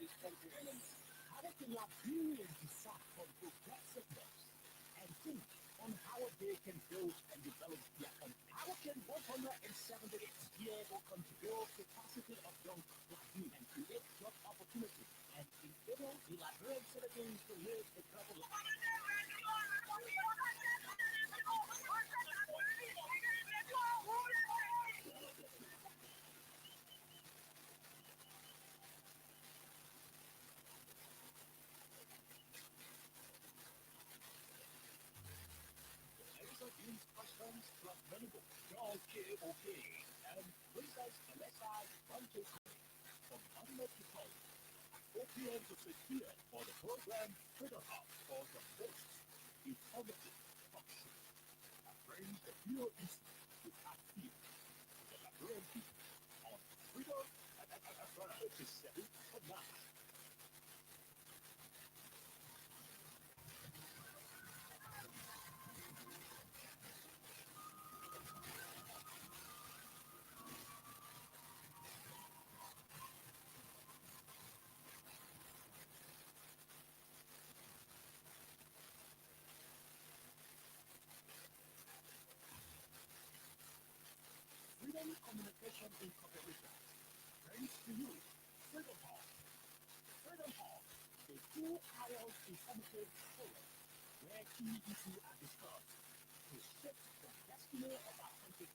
this country element. How can Liberians decide on progressiveness and think on how they can build and develop their country? How can 178-year-old country build capacity of young Liberians and create job opportunities and enable the Liberian citizens to live a better life? These questions plus medical, okay, and Princess LSI from Monday to Friday at 4 p.m. to 6 p.m. for the program Freeom Hub for the most informative talk show that brings the real issue with our fear to the Liberian people on Freedom FM 27.9. Freedom Communication Incorporated brings to you Freeom Hub. Freeom Hub, a 2-hour informative forum where key issues are discussed to shape the destiny of our country.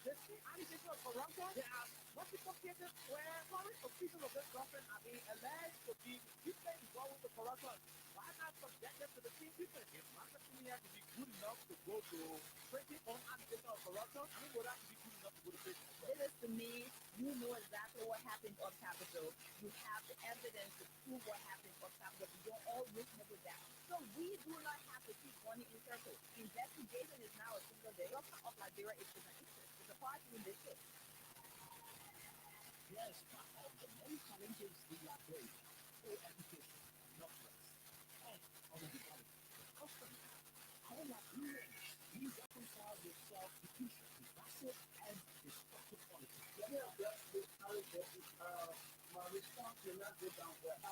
The key allegations of corruption, there are multiple cases where current officials of this government are being alleged to be deeply involved with the corruption. Why not subject them to the same treatment? If Master Senior to be good enough to go to prison on allegations of corruption, I mean, would that be good enough to go to prison? It is to me, you know exactly what happened on Capitol. You have the evidence to prove what happened on Capitol. You don't all reasonable doubt. So we do not have to keep running in circles. Investigation is now a single day. The government of Liberia is an interest. It's a party in this case. Yes, but of the many challenges in Liberia, education, not rest, and other development, how Liberians these reconcile with self-defeation, divisive, and destructive politics. My response will not go down well. I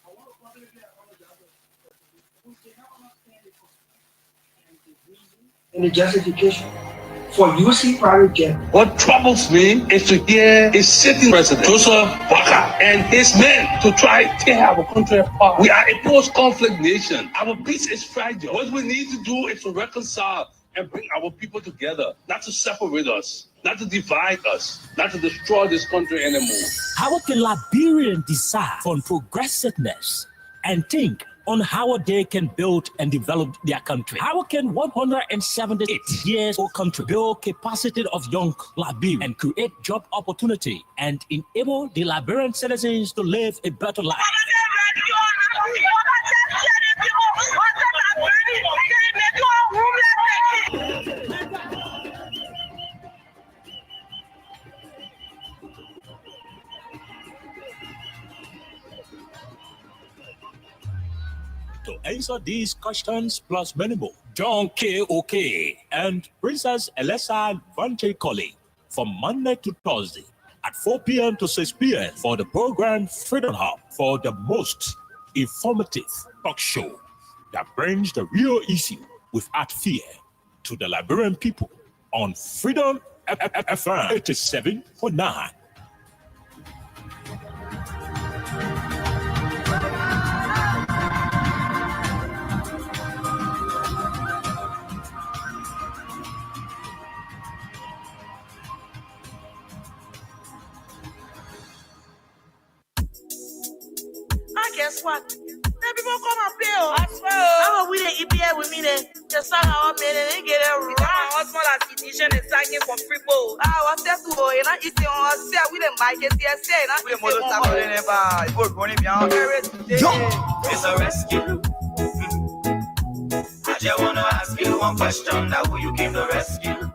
want to publicly apologize. We cannot understand the and the reason and the justification for using private jet. What troubles me is to hear a sitting president, Joseph Walker, and his men to try to tear our country apart. We are a post-conflict nation. Our peace is fragile. What we need to do is to reconcile and bring our people together, not to separate us, not to divide us, not to destroy this country anymore. How can Liberians decide on progressiveness and think on how they can build and develop their country? How can 178-year-old country build capacity of young Liberians and create job opportunity and enable the Liberian citizens to live a better life? To answer these questions plus many more, John K.O.K. and Princess Elessa Vante Colley from Monday to Thursday at 4 p.m. to 6 p.m. for the program Freeom Hub for the most informative talk show that brings the real issue without fear to the Liberian people on Freedom FM 87.9. Guess what? Then people come and play. I swear. How are we the EPA with me then? Just saw how I made it and get it right. My husband has petition and sagging for free bowl. What's that to go? You know, it's on us. We didn't buy it. Yes, say. We didn't model tap on it. We're running behind. It's a rescue. I just want to ask you one question. That will you give the rescue?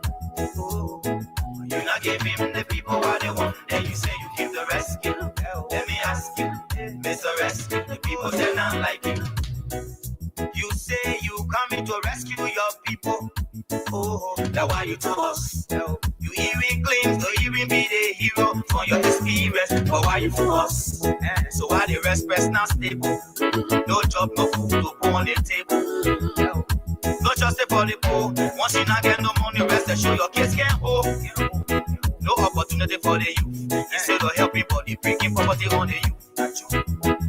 You not give him the people what they want. Then you say you give the rescue. Let me ask you, Mr. Rescue, the people say not like you. You say you coming to rescue your people. Oh, that's why you told us. You even claim fight for us. So why the rest press not stable? No job, no food to put on the table. No just for the poor. Once you not get no money, rest and show your kids can hold. No opportunity for the youth. Instead of helping body, bringing poverty on the youth.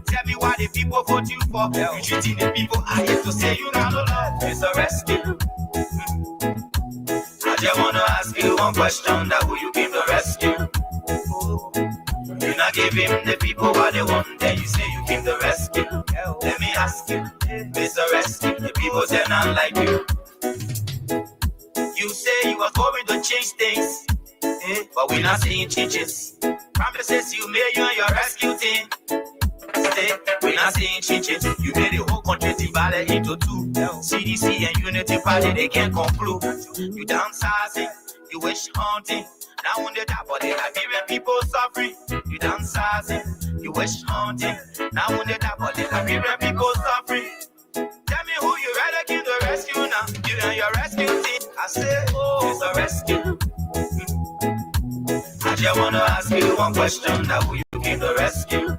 Tell me why the people vote you for. You treating the people I hate to say you got no love. It's a rescue. I just wanna ask you one question, that who you came to rescue? You not give him the people what they want, then you say you came to rescue. Let me ask you, Mr. Rescue, the people say not like you. You say you are going to change things, but we're not seeing changes. Promises you made you and your rescue team. We're not seeing changes. You made the whole country divided into two. CDC and Unity Party, they can't conclude. You downsizing, you wish hunting. Now when they die, but they Liberian people suffering. You downsizing, you wish hunting. Now when they die, but they Liberian people suffering. Tell me who you rather give the rescue now. You and your rescue team. I say, oh, it's a rescue. I just wanna ask you one question, that who you give the rescue?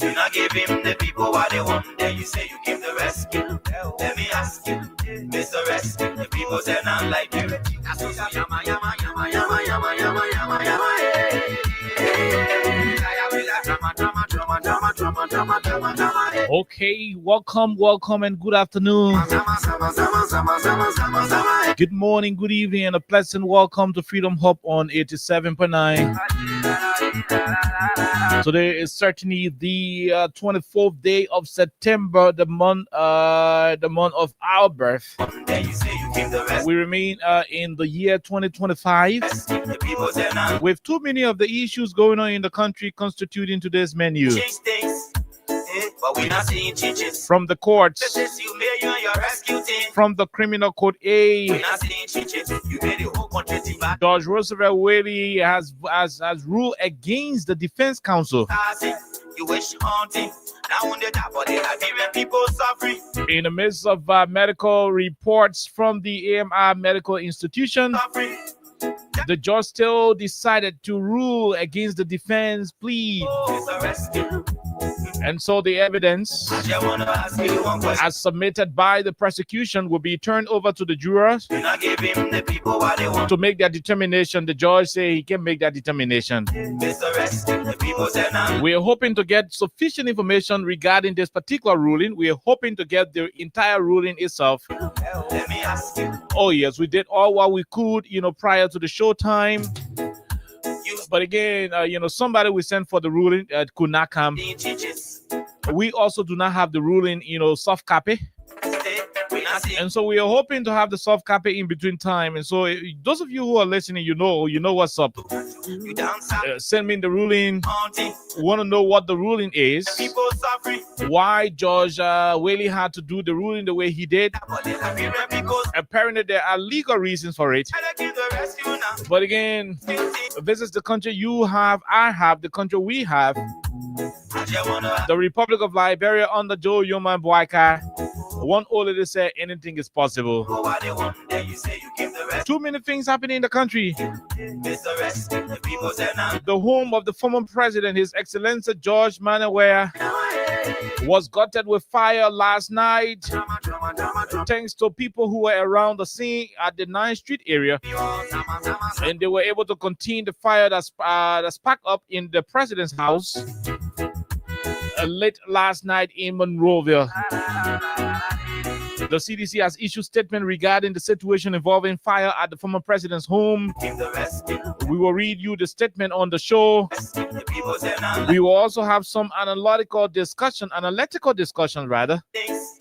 You not give him the people what they want, then you say you give the rescue. Let me ask you, Mr. Rescue, the people say not like you. That's what yama yama yama yama yama yama yama yama. Okay, welcome, and good afternoon. Good morning, good evening, and a pleasant welcome to Freeom Hub on 87.9. Today is certainly the 24th day of September, the month of our birth. We remain in the year 2025, with too many of the issues going on in the country constituting today's menu. But we're not seeing changes. From the courts, You made you and your rescue team. from the criminal code A, We're not seeing changes. You made the whole country divided. Judge Roosevelt Whaley has ruled against the Defense Council. You wish haunting. Now when they die, but they Liberian people suffering. In the midst of medical reports from the AMR Medical Institution, Suffering. the judge still decided to rule against the defense plea. It's a rescue. And so the evidence, I just wanna ask you one question. as submitted by the prosecution, will be turned over to the jurors You not give him the people what they want. to make their determination. The judge say he can make that determination. Mr. Rescue, the people say now. We are hoping to get sufficient information regarding this particular ruling. We are hoping to get the entire ruling itself. Let me ask you. Oh yes, we did all what we could, prior to the show time. But again, somebody we sent for the ruling could not come. Seeing changes. We also do not have the ruling, soft copy. We're not seeing. And so we are hoping to have the soft copy in between time. And so those of you who are listening, you know what's up. You downside. Send me the ruling. Haunting. Want to know what the ruling is? People suffering. Why Judge Whaley had to do the ruling the way he did? But they Liberian people. Apparently, there are legal reasons for it. Try to give the rescue now. But again, this is the country you have, I have, the country we have. I just wanna. The Republic of Liberia under Joe Yoman Boyka. One old lady said anything is possible. Go what they want, then you say you give the rescue. Too many things happening in the country. Mr. Rescue, the people say now. The home of the former president, His Excellency George Manawer, was gutted with fire last night. Thanks to people who were around the scene at the 9th Street area, and they were able to contain the fire that sparked up in the president's house late last night in Monrovia. The CDC has issued statement regarding the situation involving fire at the former president's home. Give the rescue. We will read you the statement on the show. The people say now. We will also have some analytical discussion rather, Things.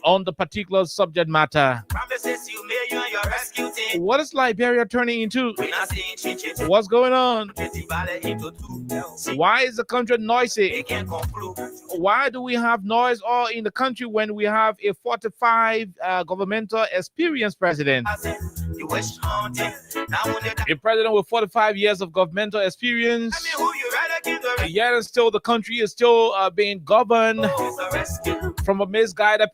on the particular subject matter. Promises you made you and your rescue team. What is Liberia turning into? We're not seeing changes. What's going on? Divided into two. See, Why is the country they noisy? can't conclude. Why do we have noise all in the country when we have a 45 governmental experienced president? You wish haunting. Now when they die. A president with 45 years of governmental experience. Tell me who you rather give the rescue. Yet and still the country is still being governed It's a rescue. from a misguided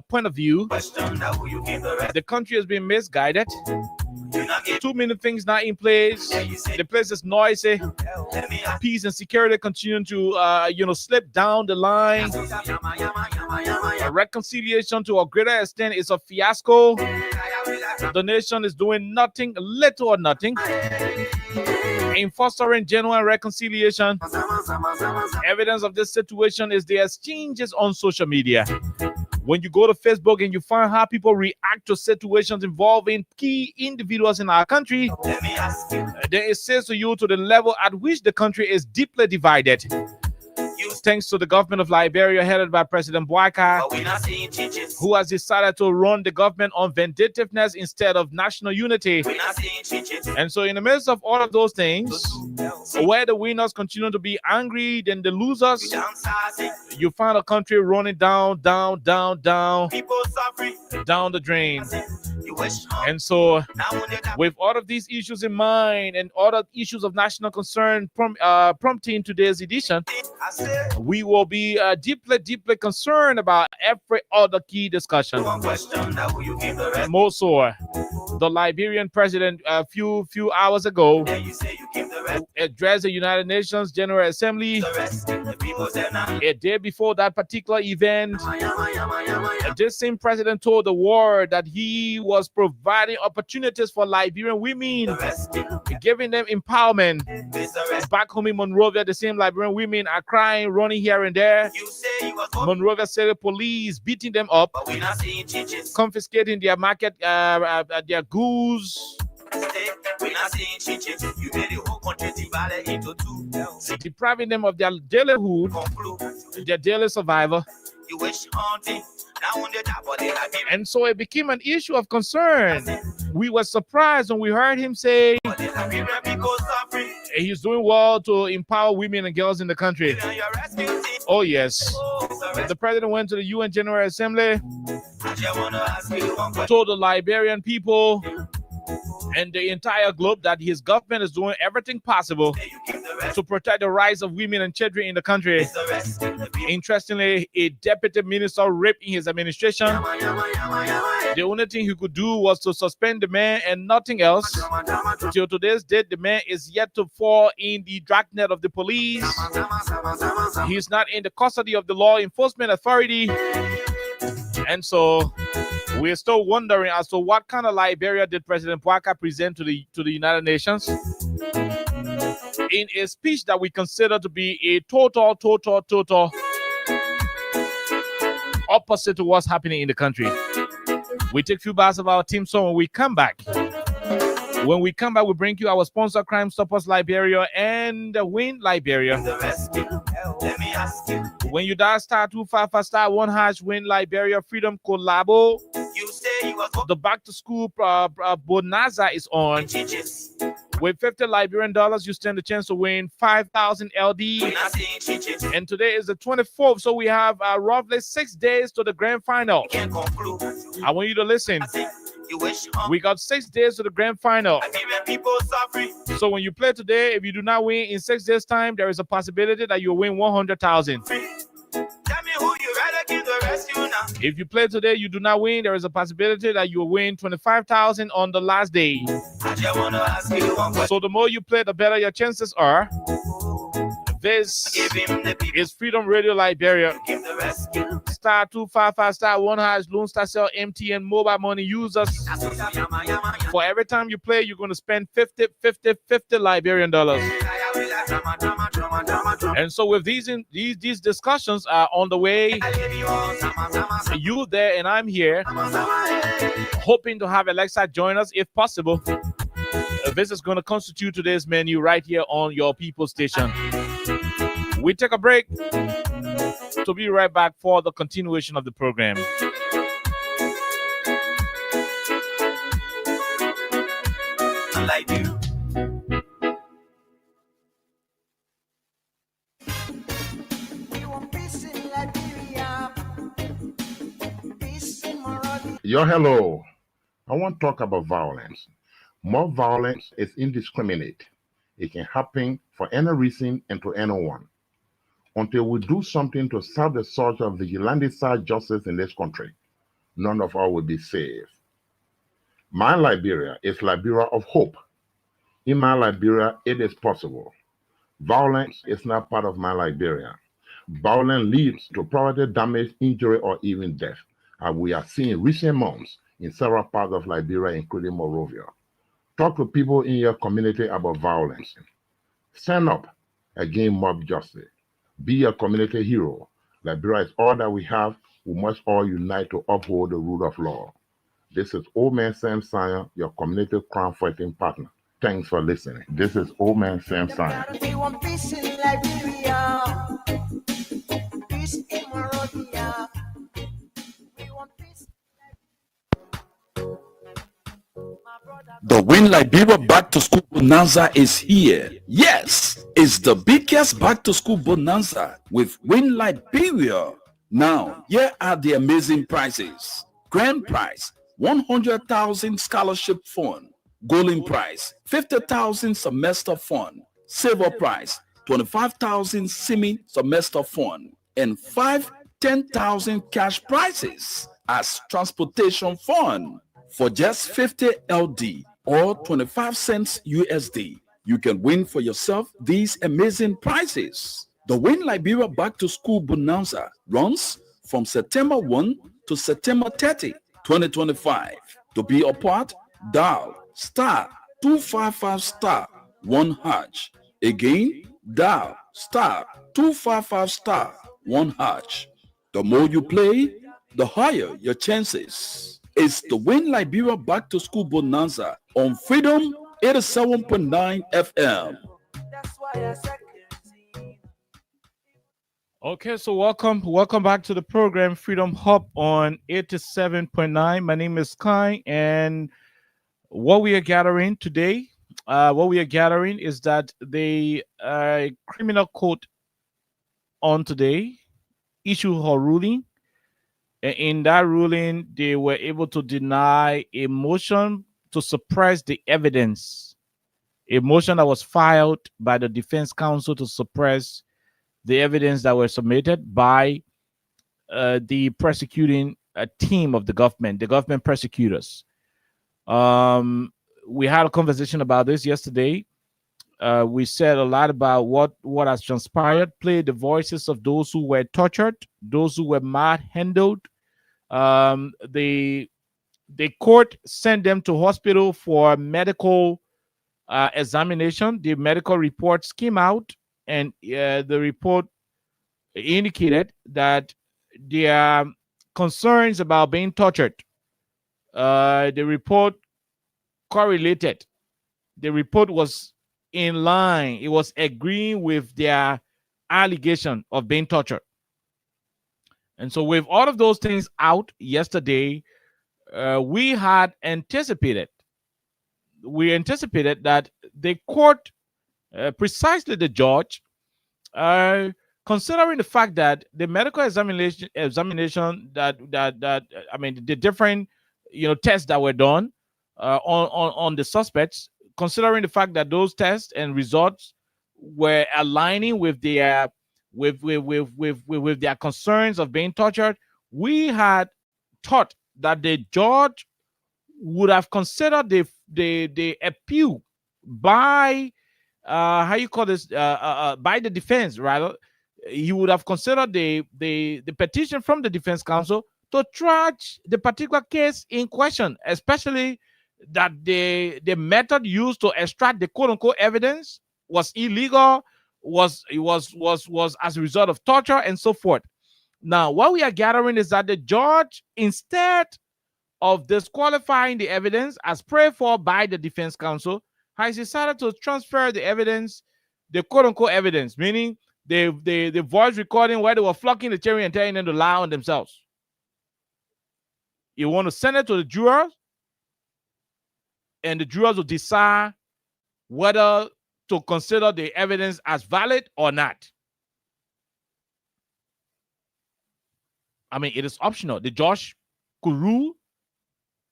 point of view. Question now who you give the rescue. The country has been misguided. Too many things not in place. The place is noisy. Peace and security continue to, slip down the line. Reconciliation to a greater extent is a fiasco. The nation is doing nothing, little or nothing, in fostering genuine reconciliation. Evidence of this situation is the exchanges on social media. When you go to Facebook and you find how people react to situations involving key individuals in our country, then it says to you to the level at which the country is deeply divided. Thanks to the government of Liberia headed by President Boakai, who has decided to run the government on vindictiveness instead of national unity. And so in the midst of all of those things, where the winners continue to be angry than the losers, you find a country running down the drain. And so with all of these issues in mind and other issues of national concern prompting today's edition, we will be deeply concerned about every other key discussion. More so, the Liberian president a few hours ago addressed the United Nations General Assembly. A day before that particular event, this same president told the world that he was providing opportunities for Liberian women, giving them empowerment. Back home in Monrovia, the same Liberian women are crying, running here and there. Monrovia City police beating them up, confiscating their market, their goods, depriving them of their daily hood, their daily survival. And so it became an issue of concern. We were surprised when we heard him say he's doing well to empower women and girls in the country. Oh yes. The president went to the UN General Assembly, told the Liberian people and the entire globe that his government is doing everything possible to protect the rights of women and children in the country. Interestingly, a deputy minister raped in his administration. The only thing he could do was to suspend the man and nothing else. Till today's date, the man is yet to fall in the dragnet of the police. He's not in the custody of the law enforcement authority. And so we're still wondering as to what kind of Liberia did President Boakai present to the United Nations in a speech that we consider to be a total opposite to what's happening in the country. We take a few bars of our team song. When we come back, we bring you our sponsor, Crime Stoppers Liberia and Win Liberia. When you dial *255*1# Win Liberia Freedom Collabo, the back to school bonanza is on. With $50 Liberian, you stand a chance to win 5,000 LD. And today is the 24th, so we have roughly 6 days to the grand final. I want you to listen. We got 6 days to the grand final. So when you play today, if you do not win in 6 days' time, there is a possibility that you'll win 100,000. If you play today, you do not win, there is a possibility that you will win 25,000 on the last day. So the more you play, the better your chances are. This is Freedom Radio Liberia. *255*1# Lone Star Cell MTN mobile money users. For every time you play, you're going to spend 50 Liberian dollars. And so with these discussions are on the way, you there and I'm here, hoping to have Alexa join us if possible. This is going to constitute today's menu right here on your people station. We take a break to be right back for the continuation of the program. Yo, hello. I want to talk about violence. More violence is indiscriminate. It can happen for any reason and to anyone. Until we do something to stop the surge of vigilante justice in this country, none of us will be safe. My Liberia is Liberia of hope. In my Liberia, it is possible. Violence is not part of my Liberia. Violence leads to property damage, injury, or even death, as we have seen in recent months in several parts of Liberia, including Monrovia. Talk to people in your community about violence. Stand up against mob justice. Be a community hero. Liberia is all that we have. We must all unite to uphold the rule of law. This is Old Man Sam Sion, your community crime fighting partner. Thanks for listening. This is Old Man Sam Sion. We want peace in Liberia, peace in Monrovia. We want peace. The Win Liberia Back to School Bonanza is here. Yes, it's the biggest back to school bonanza with Win Liberia. Now, here are the amazing prizes. Grand prize, 100,000 scholarship fund. Golden prize, 50,000 semester fund. Silver prize, 25,000 semi-semester fund. And 10,000 cash prizes as transportation fund. For just 50 LD or 25 cents USD, you can win for yourself these amazing prizes. The Win Liberia Back to School Bonanza runs from September 1 to September 30, 2025. To be a part, dial *255*1#. Again, dial *255*1#. The more you play, the higher your chances. It's the Win Liberia Back to School Bonanza on Freedom 87.9 FM. That's why I said. Okay, so welcome back to the program Freedom Hub on 87.9. My name is Kai, and what we are gathering today, is that the criminal court on today issued her ruling. In that ruling, they were able to deny a motion to suppress the evidence, a motion that was filed by the defense counsel to suppress the evidence that were submitted by the prosecuting team of the government prosecutors. We had a conversation about this yesterday. We said a lot about what has transpired, played the voices of those who were tortured, those who were manhandled. The court sent them to hospital for medical examination. The medical reports came out, and the report indicated that there are concerns about being tortured. The report correlated. The report was in line. It was agreeing with their allegation of being tortured. And so with all of those things out yesterday, we had anticipated. We anticipated that the court, precisely the judge, considering the fact that the medical examination the different tests that were done on the suspects, considering the fact that those tests and results were aligning with their with their concerns of being tortured, we had thought that the judge would have considered the appeal by by the defense, rather. He would have considered the petition from the defense counsel to charge the particular case in question, especially that the method used to extract the quote-unquote evidence was illegal, was as a result of torture and so forth. Now, what we are gathering is that the judge, instead of disqualifying the evidence as prayed for by the defense counsel, has decided to transfer the evidence, the quote-unquote evidence, meaning the voice recording where they were flocking the cherry and telling them to lie on themselves. You want to send it to the jurors, and the jurors will decide whether to consider the evidence as valid or not. I mean, it is optional. The judge could rule,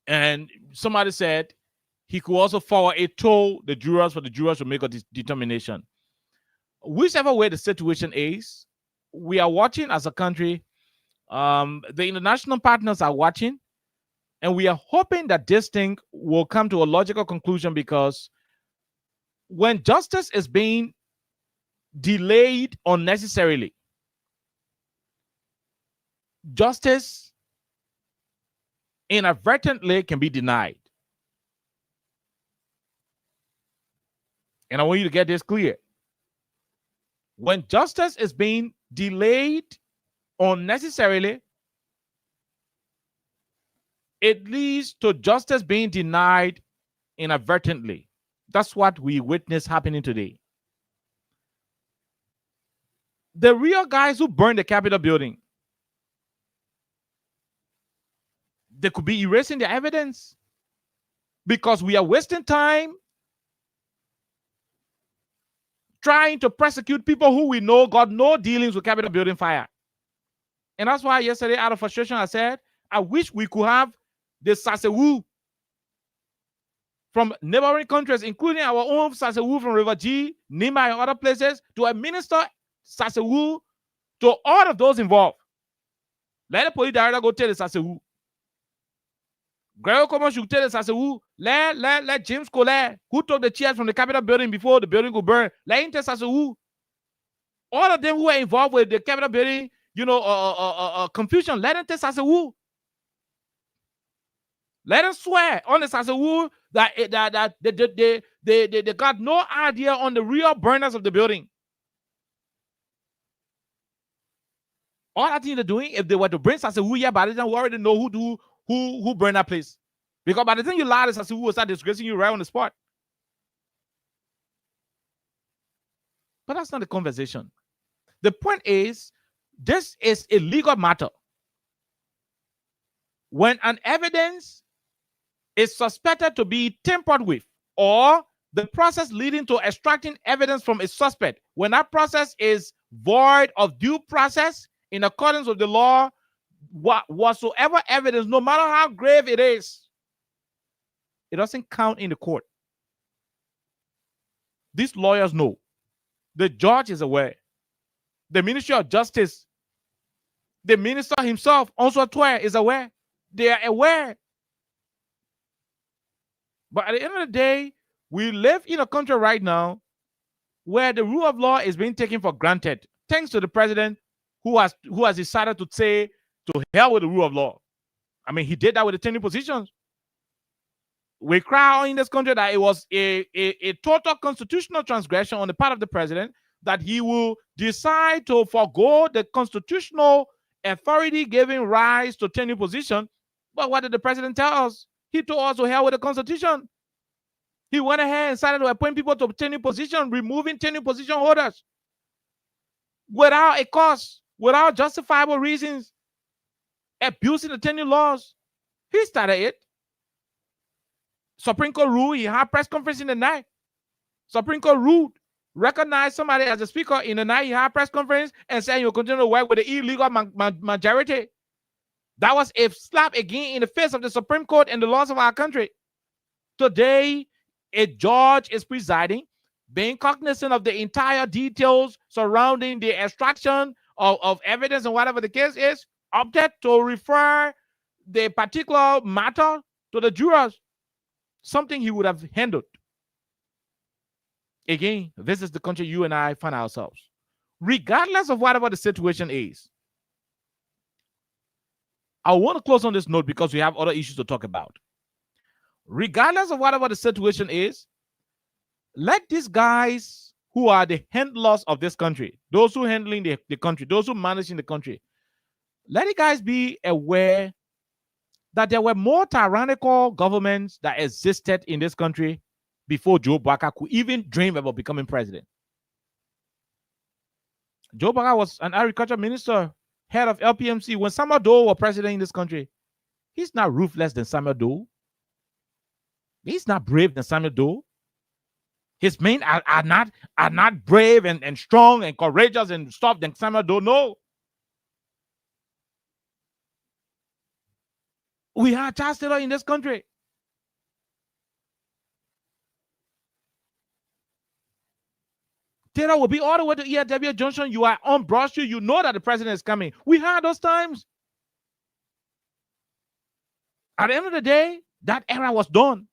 and somebody said he could also forward it to the jurors for the jurors to make a determination. Whichever way the situation is, we are watching as a country. The international partners are watching. And we are hoping that this thing will come to a logical conclusion, because when justice is being delayed unnecessarily, justice inadvertently can be denied. And I want you to get this clear. When justice is being delayed unnecessarily, it leads to justice being denied inadvertently. That's what we witness happening today. The real guys who burned the Capitol building, they could be erasing the evidence, because we are wasting time trying to prosecute people who we know got no dealings with Capitol building fire. And that's why yesterday, out of frustration, I said, I wish we could have the Sasewu from neighboring countries, including our own Sasewu from River G, Nima, and other places, to administer Sasewu to all of those involved. Let the police director go tell the Sasewu. Gregory Common should tell the Sasewu. Let James Colette, who took the chairs from the Capitol building before the building could burn, let him tell Sasewu. All of them who are involved with the Capitol building, confusion, let them tell Sasewu. Let them swear on the Sasewu that they got no idea on the real burners of the building. All I think they're doing, if they were to bring Sasewu here, by the time we already know who burned that place. Because by the time you lie, the Sasewu will start disgracing you right on the spot. But that's not the conversation. The point is, this is a legal matter. When an evidence is suspected to be tampered with, or the process leading to extracting evidence from a suspect, when that process is void of due process in accordance with the law, whatsoever evidence, no matter how grave it is, it doesn't count in the court. These lawyers know. The judge is aware. The Ministry of Justice, the minister himself, also is aware. They are aware. But at the end of the day, we live in a country right now where the rule of law is being taken for granted, thanks to the president who has decided to say to hell with the rule of law. I mean, he did that with the 10 positions. We cry in this country that it was a total constitutional transgression on the part of the president, that he will decide to forego the constitutional authority giving rise to tenure position. But what did the president tell us? He told us to hell with the Constitution. He went ahead and started to appoint people to tenure position, removing tenure position holders without a cause, without justifiable reasons, abusing the tenure laws. He started it. Supreme Court ruled. He had press conference in the night. Supreme Court ruled, recognized somebody as a speaker in the night. He had press conference and said you'll continue to work with the illegal majority. That was a slap again in the face of the Supreme Court and the laws of our country. Today, a judge is presiding, being cognizant of the entire details surrounding the extraction of evidence and whatever the case is, opted to refer the particular matter to the jurors, something he would have handled. Again, this is the country you and I find ourselves. Regardless of whatever the situation is, I want to close on this note because we have other issues to talk about. Regardless of whatever the situation is, let these guys who are the handlers of this country, those who are handling the country, those who are managing the country, let the guys be aware that there were more tyrannical governments that existed in this country before Joe Baka could even dream about becoming president. Joe Baka was an agriculture minister, head of LPMC. When Samuel Doe was president in this country, he's not ruthless than Samuel Doe. He's not brave than Samuel Doe. His men are not brave and strong and courageous and stuff than Samuel Doe. No. We have Charles Taylor in this country. Taylor will be all the way to ERW Junction. You are on Broad Street. You know that the president is coming. We had those times. At the end of the day, that era was done.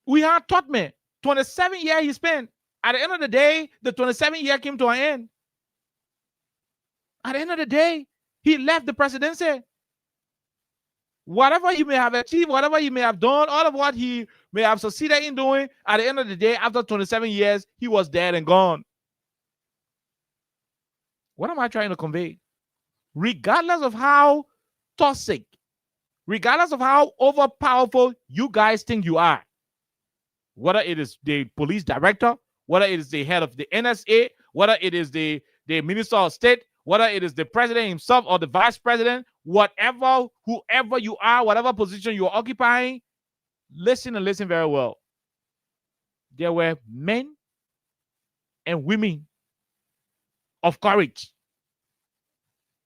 We had Totman, 27 years he spent. At the end of the day, the 27-year came to an end. At the end of the day, he left the presidency. Whatever he may have achieved, whatever he may have done, all of what he may have succeeded in doing, at the end of the day, after 27 years, he was dead and gone. What am I trying to convey? Regardless of how toxic, regardless of how overpowerful you guys think you are, whether it is the police director, whether it is the head of the NSA, whether it is the minister of state, whether it is the president himself or the vice president, whatever, whoever you are, whatever position you are occupying, listen and listen very well. There were men and women of courage.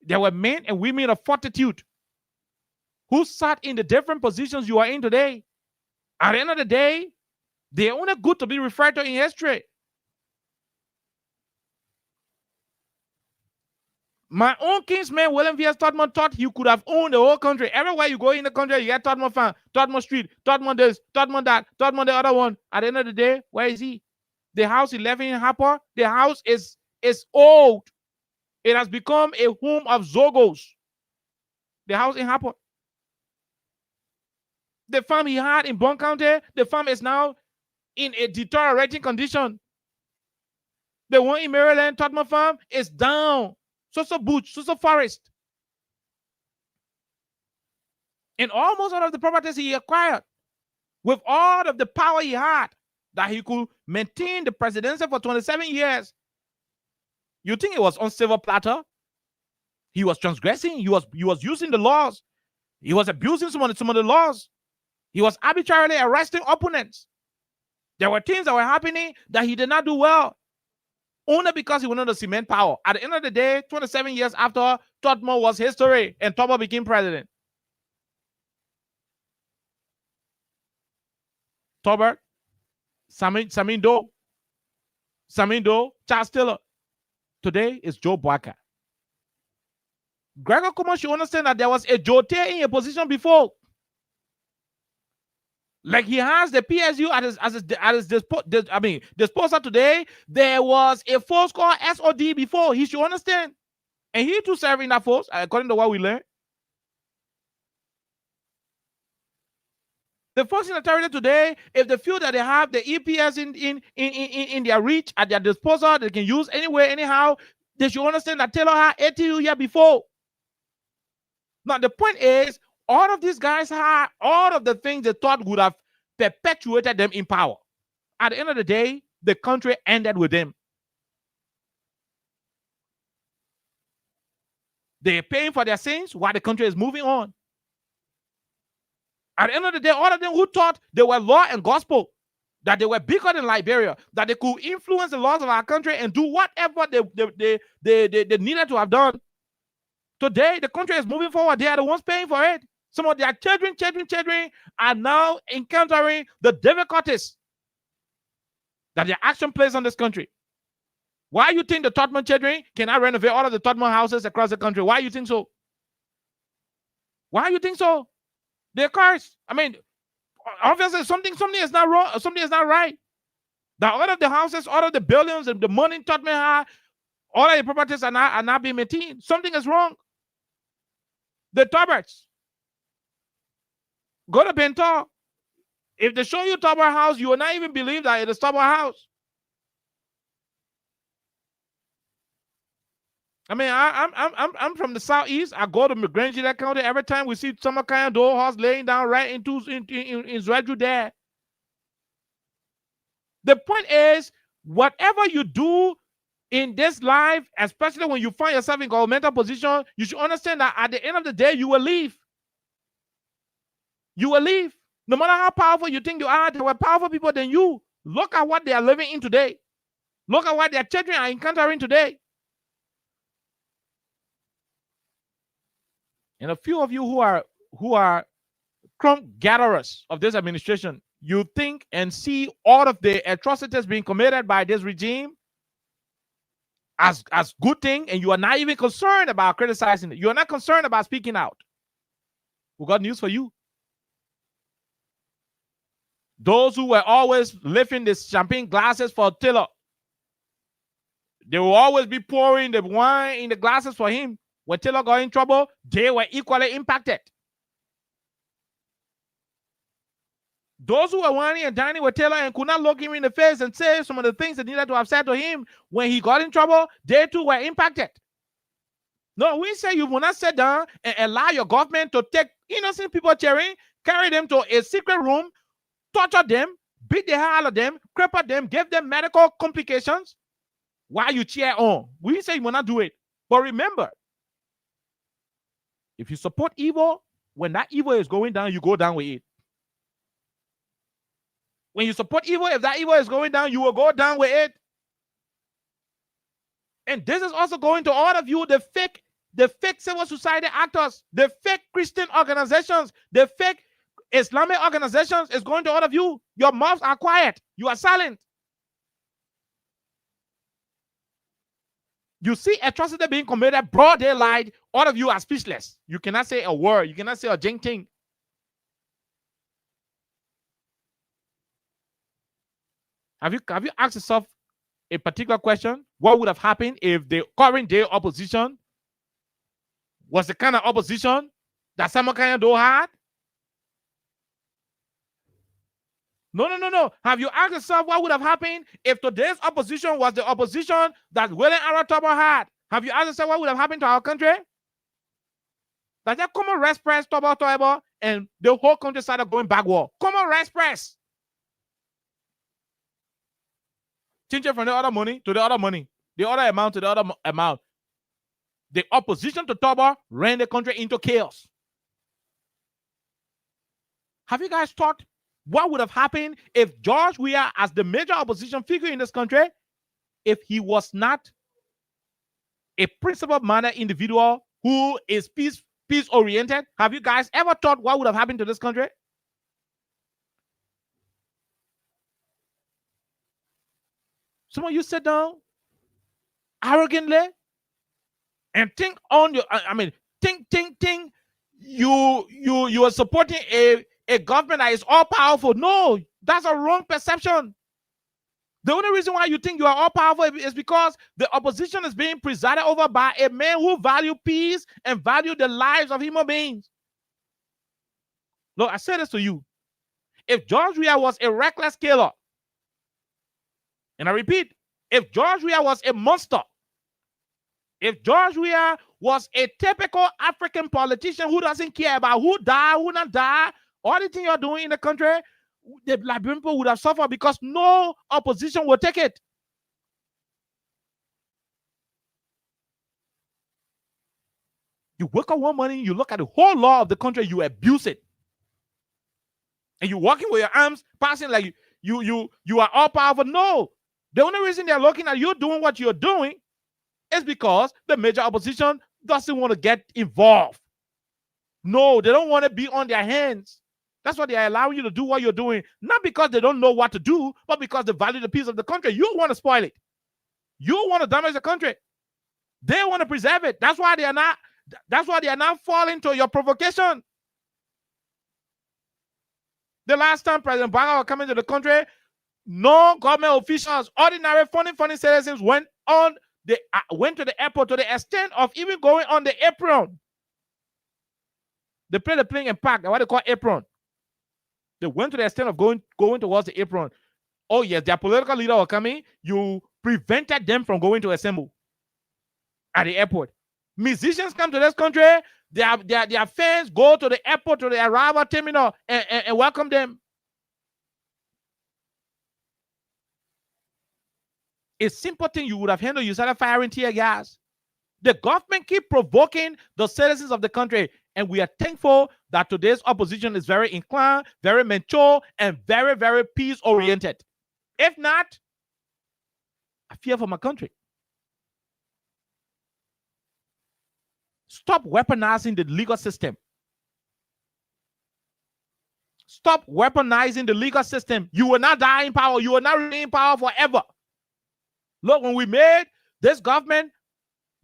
There were men and women of fortitude who sat in the different positions you are in today. At the end of the day, they're only good to be referred to in history. My own kinsman, William V.S. Todman, thought he could have owned the whole country. Everywhere you go in the country, you get Todman Farm, Todman Street, Todman this, Todman that, Todman the other one. At the end of the day, where is he? The house he left in Harper, the house is old. It has become a home of Zogos. The house in Harper. The farm he had in Bond County, the farm is now in a deteriorating condition. The one in Maryland, Todman Farm, is down. So bush, so forest. And almost all of the properties he acquired, with all of the power he had, that he could maintain the presidency for 27 years. You think it was on silver platter? He was transgressing. He was using the laws. He was abusing some of the laws. He was arbitrarily arresting opponents. There were things that were happening that he did not do well, only because he wanted to cement power. At the end of the day, 27 years after, Todman was history, and Todman became president. Tolbert, Samindo, Charles Taylor. Today is Joe Barker. Gregor Kuma should understand that there was a Jote in a position before. Like he has the PSU at his disposal today. There was a force called SOD before. He should understand. And he too served in that force, according to what we learned. The force in the territory today, if they feel that they have the EPS in their reach, at their disposal, they can use anywhere, anyhow, they should understand that Taylor had 80 years before. Now, the point is, all of these guys had all of the things they thought would have perpetuated them in power. At the end of the day, the country ended with them. They're paying for their sins while the country is moving on. At the end of the day, all of them who thought they were law and gospel, that they were bigger than Liberia, that they could influence the laws of our country and do whatever they needed to have done. Today, the country is moving forward. They are the ones paying for it. Some of their children are now encountering the difficulties that their action plays on this country. Why you think the Todman children cannot renovate all of the Todman houses across the country? Why you think so? Why you think so? They're cursed. I mean, obviously something is not wrong. Something is not right. That all of the houses, all of the buildings, and the money Todman had, all of the properties are not being maintained. Something is wrong. The Tolberts. Go to Bentor. If they show you Tolbert house, you will not even believe that it is Tolbert house. I mean, I'm from the southeast. I go to McGrange County every time we see some kind of door house laying down right in Zwedru there. The point is, whatever you do in this life, especially when you find yourself in governmental position, you should understand that at the end of the day, you will leave. You will leave. No matter how powerful you think you are, there were powerful people than you. Look at what they are living in today. Look at what their children are encountering today. And a few of you who are crumb gatherers of this administration, you think and see all of the atrocities being committed by this regime as good thing, and you are not even concerned about criticizing it. You are not concerned about speaking out. We got news for you. Those who were always lifting the champagne glasses for Taylor, they will always be pouring the wine in the glasses for him. When Taylor got in trouble, they were equally impacted. Those who were whining and dining with Taylor and could not look him in the face and say some of the things that needed to have said to him when he got in trouble, they too were impacted. No, we say you will not sit down and allow your government to take innocent people cheering, carry them to a secret room, torture them, beat the hell out of them, cripple them, give them medical complications while you cheer on. We say you will not do it. But remember, if you support evil, when that evil is going down, you go down with it. When you support evil, if that evil is going down, you will go down with it. And this is also going to all of you, the fake civil society actors, the fake Christian organizations, the fake Islamic organizations. Is going to all of you. Your mouths are quiet. You are silent. You see atrocity being committed, broad daylight, all of you are speechless. You cannot say a word. You cannot say a jing thing. Have you asked yourself a particular question? What would have happened if the current day opposition was the kind of opposition that Simon Kanyado had? No. Have you asked yourself what would have happened if today's opposition was the opposition that William Aratobo had? Have you asked yourself what would have happened to our country? That just come on, rest press, Tobo, and the whole country started going backward. Come on, rest press. Change it from the other money to the other money, the other amount to the other amount. The opposition to Tobo ran the country into chaos. Have you guys thought what would have happened if George Weah, as the major opposition figure in this country, if he was not a principled-minded individual who is peace-oriented? Have you guys ever thought what would have happened to this country? Some of you sit down arrogantly and think on your, think you are supporting a government that is all powerful. No, that's a wrong perception. The only reason why you think you are all powerful is because the opposition is being presided over by a man who values peace and values the lives of human beings. Look, I say this to you. If George Weah was a reckless killer, and I repeat, if George Weah was a monster, if George Weah was a typical African politician who doesn't care about who died, who not died, all the things you're doing in the country, the Liberian people would have suffered because no opposition will take it. You wake up one morning, you look at the whole law of the country, you abuse it. And you're walking with your arms passing like you are all powerful. No. The only reason they're looking at you doing what you're doing is because the major opposition doesn't want to get involved. No, they don't want to be on their hands. That's why they're allowing you to do what you're doing. Not because they don't know what to do, but because they value the peace of the country. You want to spoil it. You want to damage the country. They want to preserve it. That's why they are not falling to your provocation. The last time President Baga was coming to the country, no government officials, ordinary funny citizens went to the airport to the extent of even going on the apron. They played the plane and parked, what they call apron. They went to the extent of going towards the apron. Oh yes, their political leader was coming. You prevented them from going to assemble at the airport. Musicians come to this country. Their fans go to the airport, to the arrival terminal, and welcome them. A simple thing you would have handled, you started firing tear gas. The government keep provoking the citizens of the country, and we are thankful that today's opposition is very inclined, very mature, and very, very peace-oriented. If not, I fear for my country. Stop weaponizing the legal system. Stop weaponizing the legal system. You will not die in power. You will not remain in power forever. Look, when we made this government,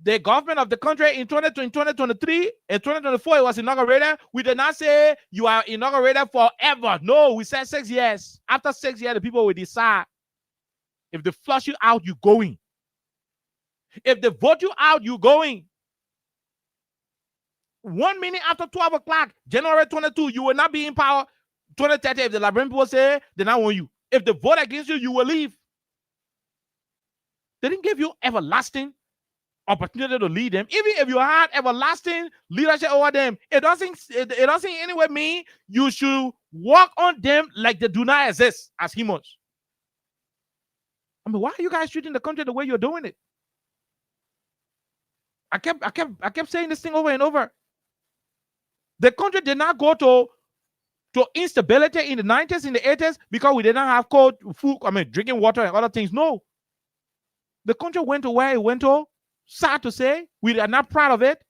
the government of the country in 2020, 2023, and 2024, it was inaugurated. We did not say you are inaugurated forever. No, we said 6 years. After 6 years, the people will decide if they flush you out, you're going. If they vote you out, you're going. 1 minute after 12 o'clock, January 22, you will not be in power. 2030, if the Liberian people say they don't want you. If they vote against you, you will leave. They didn't give you everlasting opportunity to lead them. Even if you had everlasting leadership over them, it doesn't in any way mean you should walk on them like they do not exist as humans. I mean, why are you guys treating the country the way you're doing it? I kept saying this thing over and over. The country did not go to instability in the 90s, in the 80s, because we did not have cold food, drinking water and other things. No. The country went to where it went to. Sad to say, we are not proud of it,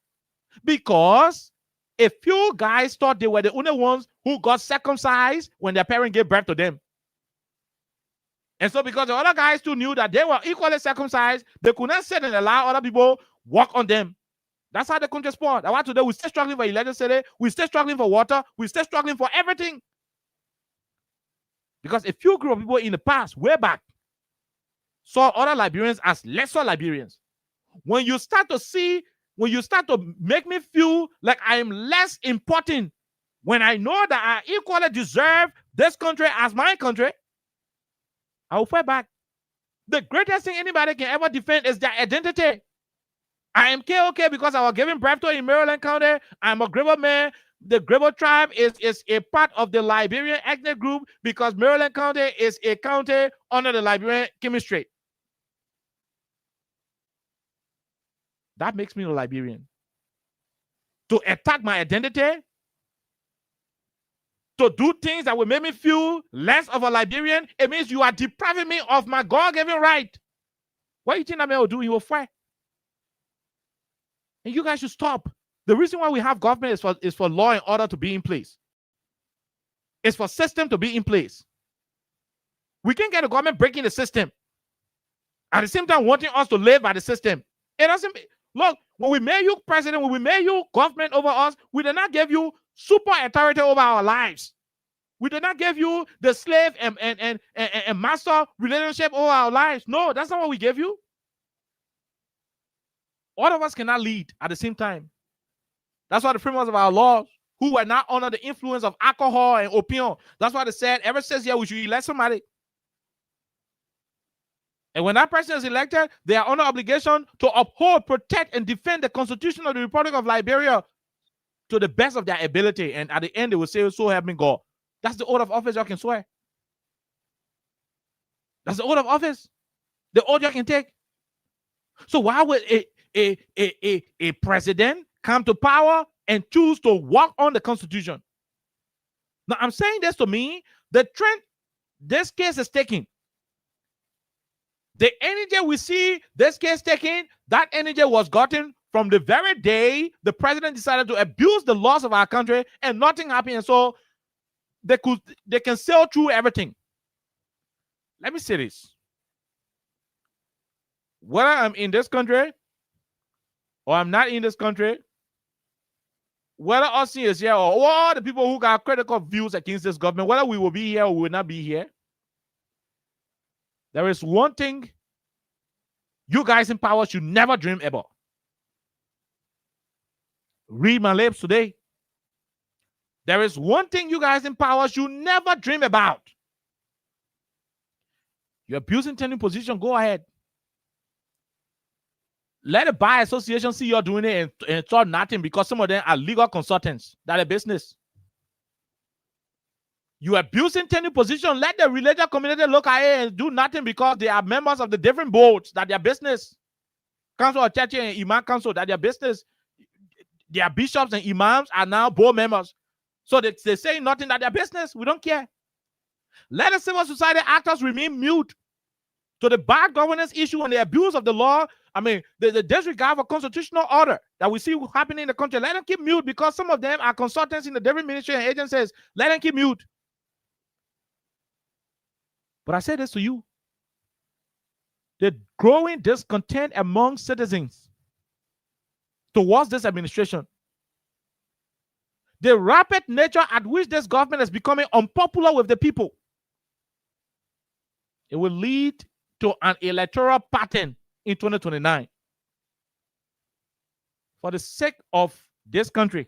because a few guys thought they were the only ones who got circumcised when their parents gave birth to them. And so because the other guys too knew that they were equally circumcised, they could not sit and allow other people walk on them. That's how the country spoiled. That's why today we still struggling for electricity, we still struggling for water, we still struggling for everything. Because a few group of people in the past, way back, saw other Liberians as lesser Liberians. When you start to make me feel like I am less important, when I know that I equally deserve this country as my country, I will fight back. The greatest thing anybody can ever defend is their identity. I am KOK because I was given birth to in Maryland County. I'm a Grebo man. The Grebo tribe is a part of the Liberian ethnic group because Maryland County is a county under the Liberian chemistry. That makes me a Liberian. To attack my identity, to do things that will make me feel less of a Liberian, it means you are depriving me of my God-given right. What do you think that man will do? He will fight. And you guys should stop. The reason why we have government is for law and order to be in place. It's for system to be in place. We can't get the government breaking the system at the same time wanting us to live by the system. It doesn't. Look, when we made you president, when we made you government over us, we did not give you super authority over our lives. We did not give you the slave and master relationship over our lives. No, that's not what we gave you. All of us cannot lead at the same time. That's why the frameworks of our laws, who were not under the influence of alcohol and opium, that's why they said ever since we should elect somebody. And when that person is elected, they are under obligation to uphold, protect, and defend the Constitution of the Republic of Liberia to the best of their ability. And at the end, they will say, so help me God. That's the oath of office y'all can swear. That's the oath of office. The oath y'all can take. So why would a president come to power and choose to walk on the Constitution? Now, I'm saying this to me, the trend this case is taking, the energy we see this case taking, that energy was gotten from the very day the president decided to abuse the laws of our country and nothing happened. And so they can sail through everything. Let me say this. Whether I'm in this country or I'm not in this country, whether us is here or all the people who got critical views against this government, whether we will be here or we will not be here, there is one thing you guys in power should never dream about. Read my lips today. There is one thing you guys in power should never dream about. You're abusing tenure position, go ahead. Let the bar association see you're doing it and thought nothing because some of them are legal consultants. That's a business. You abusing tenure position, let the religious community look at it and do nothing because they are members of the different boards. That their business. Council of Church and Imam Council, that their business. Their bishops and imams are now board members. So they say nothing, that their business. We don't care. Let the civil society actors remain mute to the bad governance issue and the abuse of the law. I mean, the disregard for constitutional order that we see happening in the country. Let them keep mute because some of them are consultants in the different ministry and agencies. Let them keep mute. But I say this to you. The growing discontent among citizens towards this administration. The rapid nature at which this government is becoming unpopular with the people, it will lead to an electoral pattern in 2029. For the sake of this country,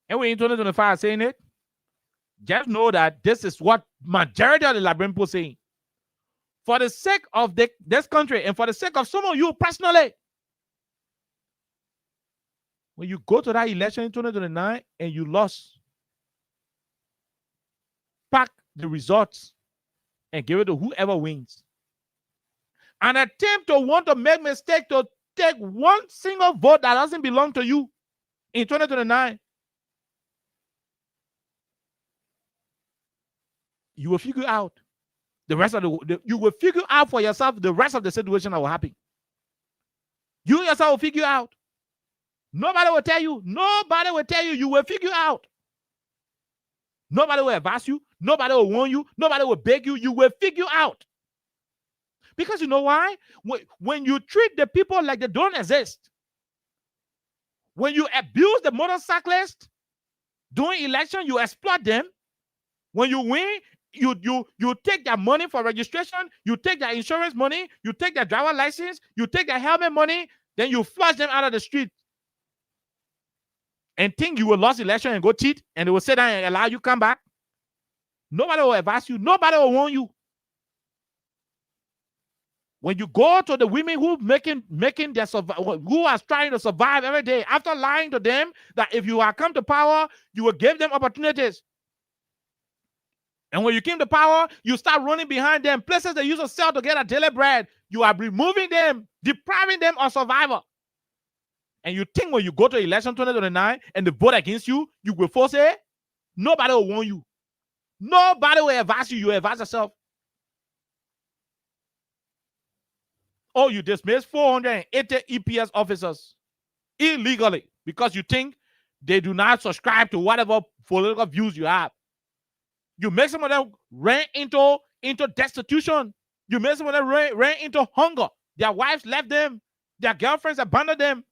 and we're in 2025 saying it, just know that this is what majority of the Liberian people saying. For the sake of this country and for the sake of some of you personally, when you go to that election in 2029 and you lost, pack the results and give it to whoever wins. An attempt to want to make mistake to take one single vote that doesn't belong to you in 2029, you will figure out the rest of you will figure out for yourself the rest of the situation that will happen. You yourself will figure out. Nobody will tell you. Nobody will tell you. You will figure out. Nobody will advise you. Nobody will warn you. Nobody will beg you. You will figure out. Because you know why? When you treat the people like they don't exist, when you abuse the motorcyclists during election, you exploit them. When you win, you take their money for registration, you take their insurance money, you take their driver license, you take their helmet money, then you flush them out of the street and think you will lose election and go cheat, and they will sit down and allow you come back. Nobody will advise you. Nobody will warn you. When you go to the women who making their who are trying to survive every day, after lying to them that if you are come to power, you will give them opportunities. And when you came to power, you start running behind them. Places they used to sell to get a daily bread, you are removing them, depriving them of survival. And you think when you go to election 2029 and they vote against you, you will force it? Nobody will warn you. Nobody will advise you. You advise yourself. Oh, you dismissed 480 EPS officers illegally because you think they do not subscribe to whatever political views you have. You make some of them ran into destitution. You make some of them ran into hunger. Their wives left them. Their girlfriends abandoned them.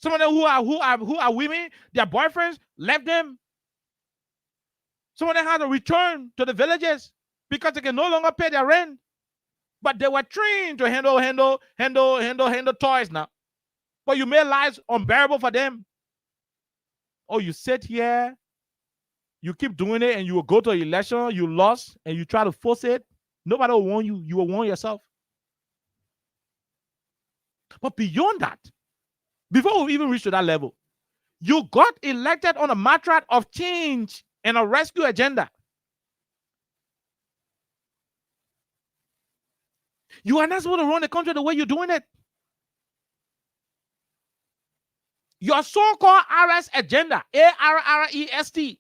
Some of them who are women, their boyfriends left them. Some of them had to return to the villages because they can no longer pay their rent. But they were trained to handle toys now. But you made lives unbearable for them. Oh, you sit here, you keep doing it, and you will go to an election, you lost, and you try to force it. Nobody will warn you. You will warn yourself. But beyond that, before we even reach to that level, you got elected on a matter of change and a rescue agenda. You are not supposed to run the country the way you're doing it. Your so-called RS agenda, ARREST,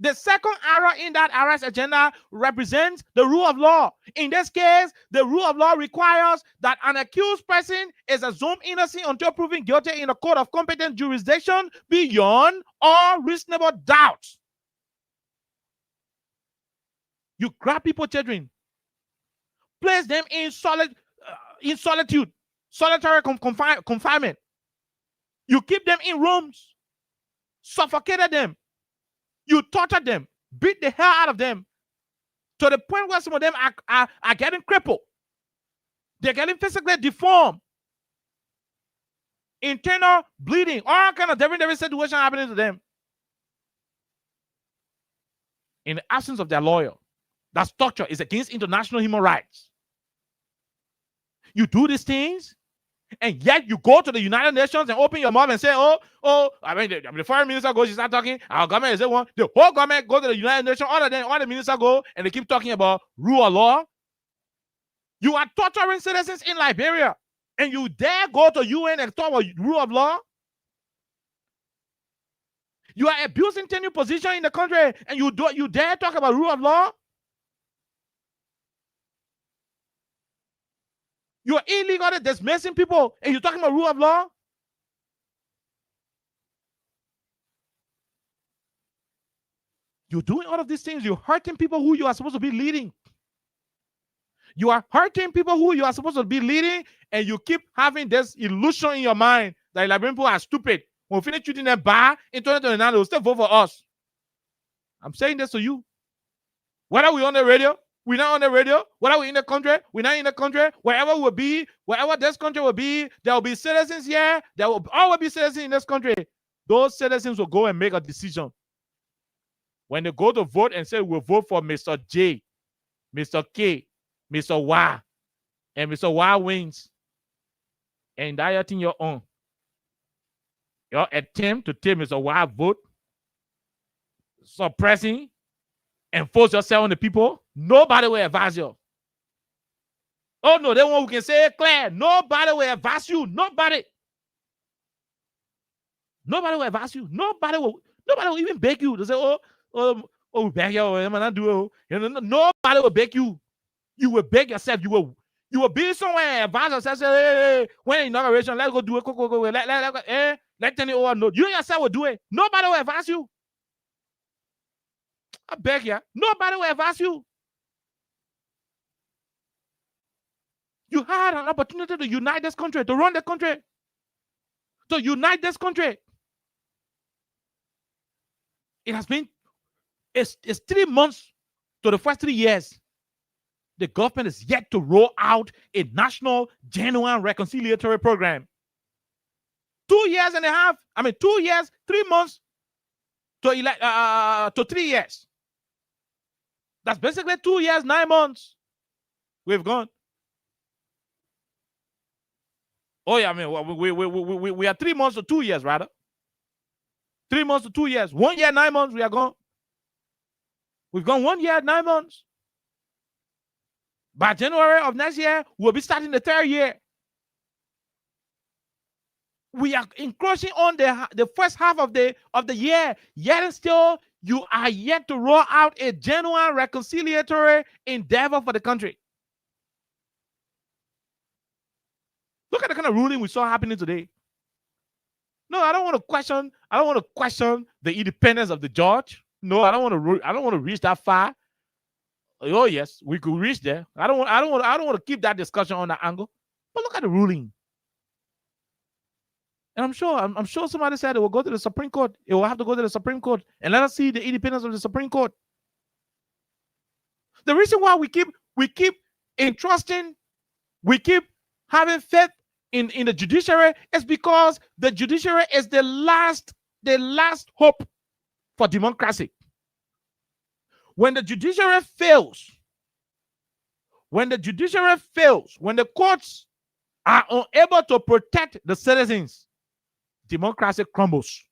the second R in that RS agenda represents the rule of law. In this case, the rule of law requires that an accused person is assumed innocent until proven guilty in a court of competent jurisdiction beyond all reasonable doubt. You grab people, children, place them in solitude, solitary confinement. You keep them in rooms, suffocated them. You torture them, beat the hell out of them, to the point where some of them are getting crippled. They're getting physically deformed. Internal bleeding, all kind of different situations happening to them. In the absence of their lawyer, that torture is against international human rights. You do these things, and yet you go to the United Nations and open your mouth and say, the foreign minister goes, she start talking, our government is the one. The whole government go to the United Nations, all the ministers go, and they keep talking about rule of law. You are torturing citizens in Liberia, and you dare go to UN and talk about rule of law? You are abusing tenure position in the country, and you dare talk about rule of law? You are illegally dismissing people, and you're talking about rule of law? You're doing all of these things. You're hurting people who you are supposed to be leading. You are hurting people who you are supposed to be leading, and you keep having this illusion in your mind that Liberian people are stupid. When we finish shooting that bar in 2029, they will still vote for us. I'm saying this to you. Whether we're on the radio, we're not on the radio. Whether we're in the country, we're not in the country. Wherever we'll be, wherever this country will be, there will be citizens here. There will always be citizens in this country. Those citizens will go and make a decision. When they go to vote and say we'll vote for Mr. J, Mr. K, Mr. Y, and Mr. Y wins, and that thing your own. Your attempt to take Mr. Y vote, suppressing, and force yourself on the people, nobody will advise you. Oh no, they one who can say it clear. Nobody will advise you. Nobody. Nobody will advise you. Nobody will even beg you to say, we beg you, I'm not doing it. Nobody will beg you. You will beg yourself. You will be somewhere and advise yourself, say, hey, when inauguration, let's go do it. Go. Let anyone know. You yourself will do it. Nobody will advise you. I beg you. Nobody will advise you. You had an opportunity to unite this country, to run the country, to unite this country. It has been, it's 3 months to the first 3 years. The government is yet to roll out a national genuine reconciliatory program. 2 years and a half, 2 years, 3 months to 3 years. That's basically 2 years, 9 months. We've gone. Oh yeah, we are 3 months to 2 years, rather. 3 months to 2 years. 1 year, 9 months, we are gone. We've gone 1 year, 9 months. By January of next year, we'll be starting the 3rd year. We are encroaching on the first half of the year, yet still you are yet to roll out a genuine reconciliatory endeavor for the country. Look at the kind of ruling we saw happening today. No, I don't want to question the independence of the judge. No, I don't want to reach that far. Oh yes, we could reach there. I don't want to keep that discussion on that angle. But look at the ruling. And I'm sure somebody said it will go to the Supreme Court. It will have to go to the Supreme Court. And let us see the independence of the Supreme Court. The reason why we keep entrusting, we keep having faith in the judiciary is because the judiciary is the last hope for democracy. When the judiciary fails, when the courts are unable to protect the citizens, democracy crumbles.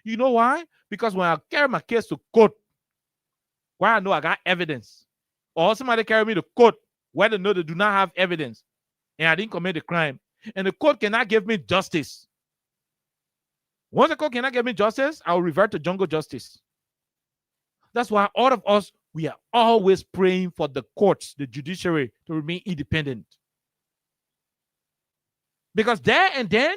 You know why? Because when I carry my case to court, where I know I got evidence, or somebody carry me to court where they know they do not have evidence, and I didn't commit the crime, and the court cannot give me justice. Once the court cannot give me justice, I will revert to jungle justice. That's why all of us, we are always praying for the courts, the judiciary, to remain independent. Because there and then,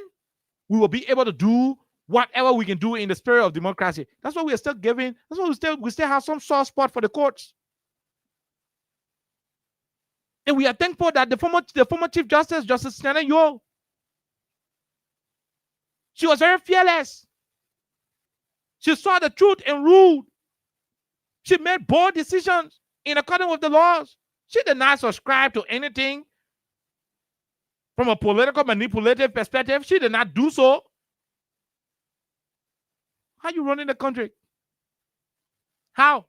we will be able to do whatever we can do in the spirit of democracy. That's why we are still giving. That's why we still have some soft spot for the courts. And we are thankful that the former Chief Justice, Justice Nana Yo, she was very fearless. She saw the truth and ruled. She made bold decisions in accordance with the laws. She did not subscribe to anything from a political manipulative perspective. She did not do so. How are you running the country? How?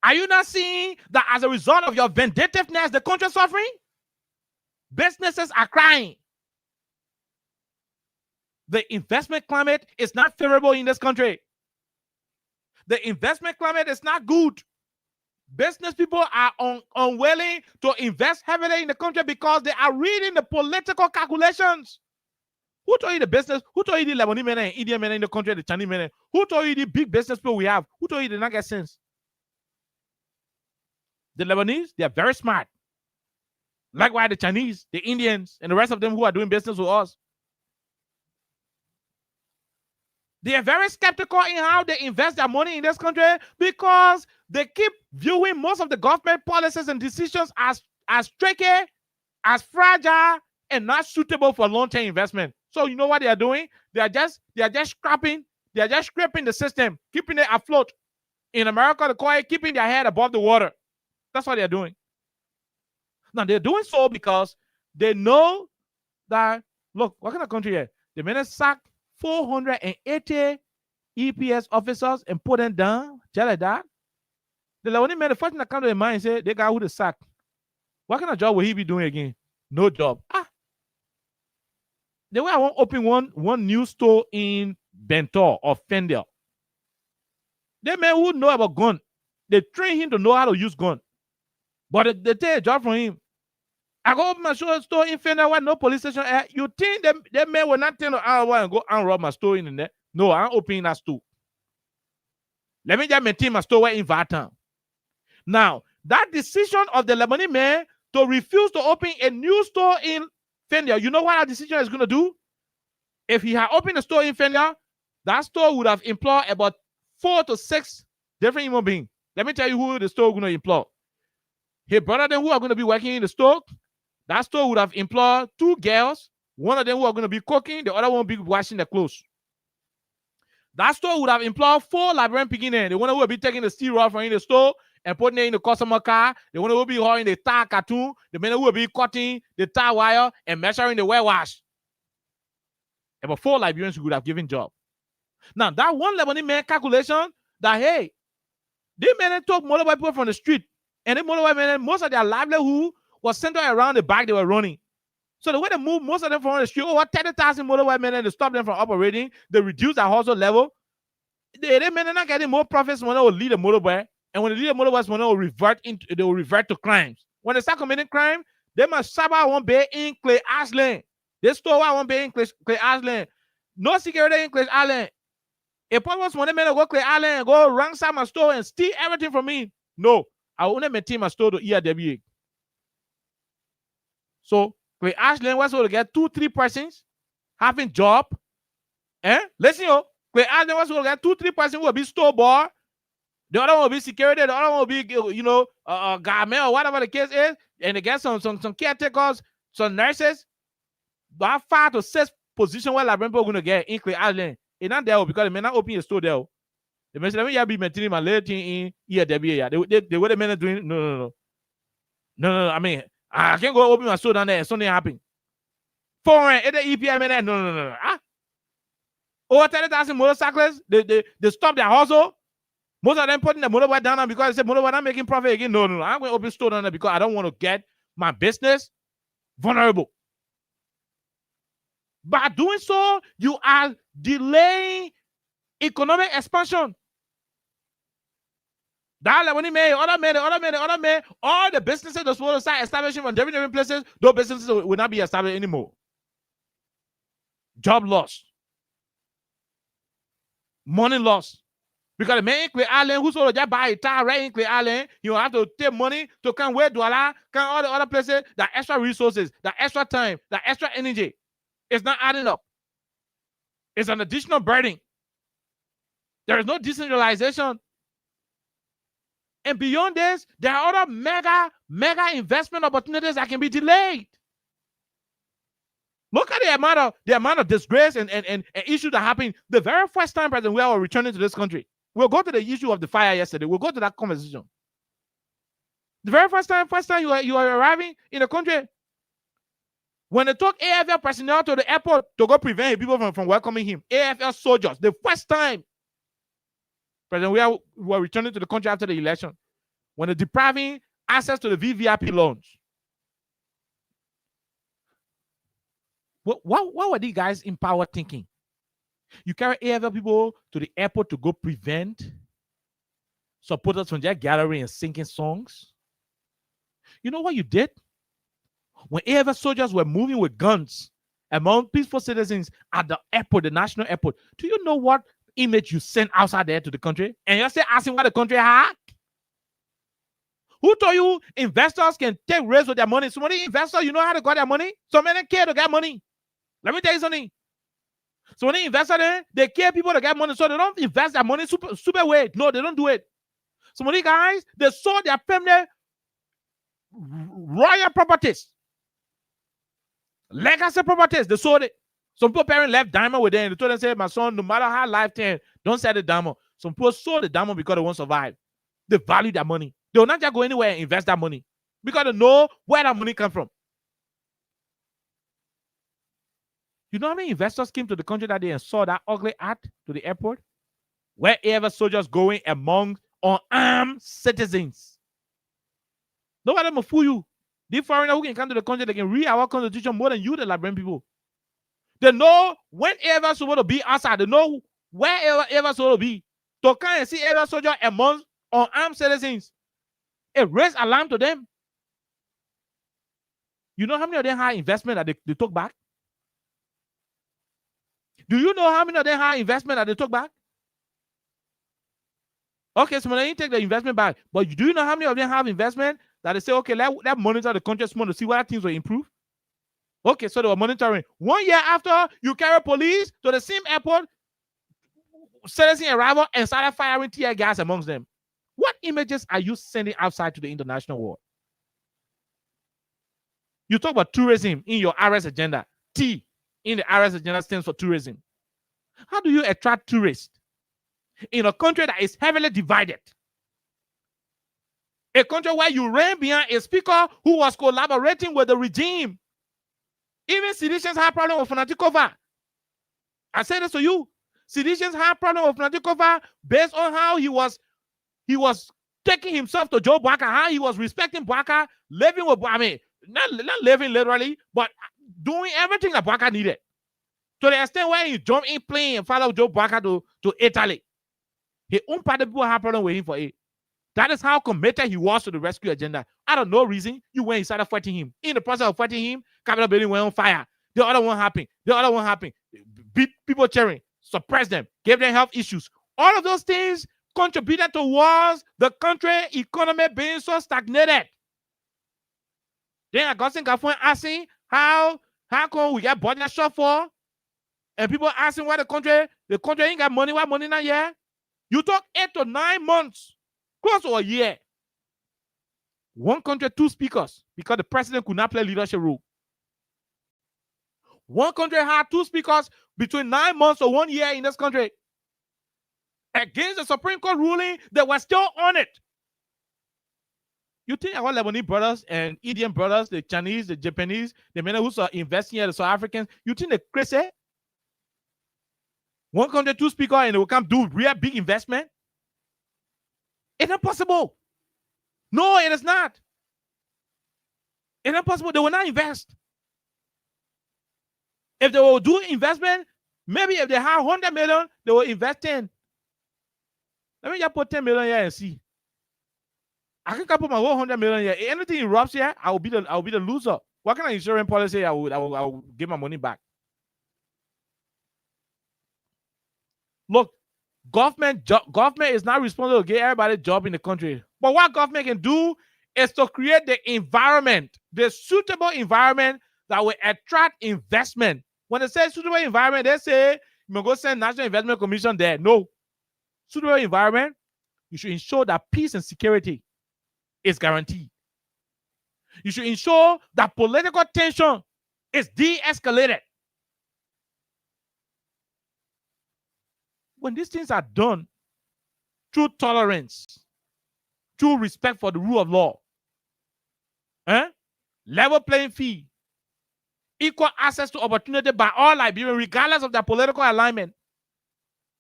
Are you not seeing that as a result of your vindictiveness, the country is suffering? Businesses are crying. The investment climate is not favorable in this country. The investment climate is not good. Business people are unwilling to invest heavily in the country because they are reading the political calculations. Who told you the business? Who told you the Lebanese men and Indian men in the country, the Chinese men? Who told you the big business people we have? Who told you they not get sense? The Lebanese, they are very smart. Likewise, the Chinese, the Indians, and the rest of them who are doing business with us. They are very skeptical in how they invest their money in this country because they keep viewing most of the government policies and decisions as tricky, as fragile, and not suitable for long-term investment. So you know what they are doing? They are just scrapping the system, keeping it afloat. In America, they call it keeping their head above the water. That's what they're doing. Now they're doing so because they know that, look, what kind of country here? They may sack 480 EPS officers and put them down, just like that. The only man, the first thing that comes to their mind say they got who to sack. What kind of job will he be doing again? No job. The way I want to open one new store in Bentor or Fendel. They man who know about gun. They train him to know how to use gun. But they take a job from him. I go open my store in Fendel where no police station. You think them men will not tell me and go and rob my store in there? No, I'm opening that store. Let me just maintain my store in Vartan. Now, that decision of the Lebanese man to refuse to open a new store in Fendel, you know what that decision is going to do? If he had opened a store in Fendel, that store would have employed about 4 to 6 different human beings. Let me tell you who the store is going to employ. His brother them who are going to be working in the store, that store would have employed 2 girls. One of them who are going to be cooking, the other one will be washing the clothes. That store would have employed 4 Liberian beginners. The one who will be taking the steel rod from in the store and putting it in the customer car. The one who will be hauling the tire cartoon. The man who will be cutting the tire wire and measuring the wear wash. About 4 Liberians who would have given job. Now, that one Lebanese man calculation that, hey, they men took motorbike people from the street. And the motorbike men, most of their livelihood was centered around the bike they were running. So the way they move most of them from the street, over 30,000 motorbike men, to stop them from operating, they reduce their hustle level. They men are not getting more profits when they will lead a motorbike. And when they lead a motorbike, when they will revert to crimes. When they start committing crime, they must sabah one bay in Clay Ashland. They store one bay in Clay Ashland. No security in Clay Ashland. If I was one man to go Clay Island and go ransack my store and steal everything from me, no, I will only maintain my store to ERWA. So Clay Ashland was going to get 2-3 persons having job. Listen, Clay Ashland was going to get 2-3 persons who will be store boy. The other one will be security. The other one will be, garment or whatever the case is. And they get some caretakers, some nurses. About 5 to 6 positions where Liberian people are going to get in Clay Island. It's not there because they may not open a store there. They may say, let me be maintaining my little thing in ERWA. They what the men are doing? No. I mean, I can't go open my store down there and something happen. Foreign, the EPI man, no. Over 30,000 motorcyclists, they stop their hustle. Most of them putting the motorbike down there because they say motorbike not making profit again. No. I'm going to open store down there because I don't want to get my business vulnerable. By doing so, you are delaying economic expansion. That when he made other men, all the businesses that supposed to start establishing from different places, those businesses will not be established anymore. Job loss. Money loss. Because the man in Clay Island, who sort of just buy a tire right in Clay Island, you have to take money to come where Douala, come all the other places, the extra resources, the extra time, the extra energy. It's not adding up. It's an additional burden. There is no decentralization. And beyond this, there are other mega investment opportunities that can be delayed. Look at the amount of disgrace and issues that happened the very first time, President, we are returning to this country. We'll go to the issue of the fire yesterday. We'll go to that conversation. The very first time you are arriving in the country, when they took AFL personnel to the airport to go prevent people from welcoming him, AFL soldiers, the first time, President, we were returning to the country after the election, when they're depriving access to the VVIP loans. What were these guys in power thinking? You carry AFL people to the airport to go prevent supporters from just gathering and singing songs? You know what you did? When AFL soldiers were moving with guns among peaceful citizens at the airport, the national airport, do you know what image you sent outside there to the country? And you're still asking what the country had? Who told you investors can take risks with their money? So many investors, you know how to get their money? So many care to get money. Let me tell you something. So when they invest in it, they care people to get money, so they don't invest their money super way. No, they don't do it. Some of these guys, they sold their family royal properties, legacy properties. They sold it. Some poor parents left diamond with them. They told them, say, my son, no matter how life turns, don't sell the diamond. Some people sold the diamond because they won't survive. They value their money. They will not just go anywhere and invest that money because they know where that money comes from. You know how many investors came to the country that day and saw that ugly art to the airport? Wherever soldiers going among unarmed citizens. Nobody will fool you. The foreigner who can come to the country, they can read our constitution more than you, the Liberian people. They know whenever supposed to be outside. They know wherever supposed to be. To come and see every soldier among unarmed citizens. It raised alarm to them. You know how many of them had investment that they took back? Do you know how many of them had investment that they took back? Okay, so they didn't take the investment back. But do you know how many of them have investment that they say, okay, let's monitor the country small to see whether things will improve? Okay, so they were monitoring. 1 year after, you carry police to the same airport, citizen arrival, and started firing tear gas amongst them. What images are you sending outside to the international world? You talk about tourism in your RS agenda. T in the RS agenda stands for tourism. How do you attract tourists in a country that is heavily divided? A country where you ran behind a speaker who was collaborating with the regime. Even seditions have problem with Fanatikova. I say this to you. Seditions have problem with Fanatikova based on how he was taking himself to Joe Baka, how he was respecting Baka, living with, I mean, not living literally, but doing everything that Baka needed. To the extent where he jumped in plane and followed Joe Baka to Italy. His own party people have problem with him for it. That is how committed he was to the rescue agenda. Out of no reason, you went and started fighting him. In the process of fighting him, Capitol building went on fire. The other one happened. Beat people cheering, suppress them, gave them health issues. All of those things contributed towards the country economy being so stagnated. Then Augustine Gafon asking how come we get budget short for? And people asking why the country ain't got money, why money not yet? You took 8 to 9 months, close to a year. One country, 2 speakers, because the president could not play leadership role. One country had 2 speakers between 9 months or 1 year in this country. Against the Supreme Court ruling, they were still on it. You think our Lebanese brothers and Indian brothers, the Chinese, the Japanese, the men who are investing here, the South Africans, you think they're crazy? One country, 2 speakers, and they will come do real big investment? It's not possible. No, it is not. It's not possible. They will not invest. If they will do investment, maybe if they have 100 million, they will invest 10. Let me just put 10 million here and see. I can put my whole 100 million here. If anything erupts here, I will be the loser. What kind of insurance policy I will give my money back? Look, government is not responsible to get everybody a job in the country. But what government can do is to create the environment, the suitable environment that will attract investment. When they say suitable environment, they say you may go send National Investment Commission there. No. Suitable environment, you should ensure that peace and security is guaranteed. You should ensure that political tension is de-escalated. When these things are done through tolerance, through respect for the rule of law, level playing field, equal access to opportunity by all Liberians, regardless of their political alignment.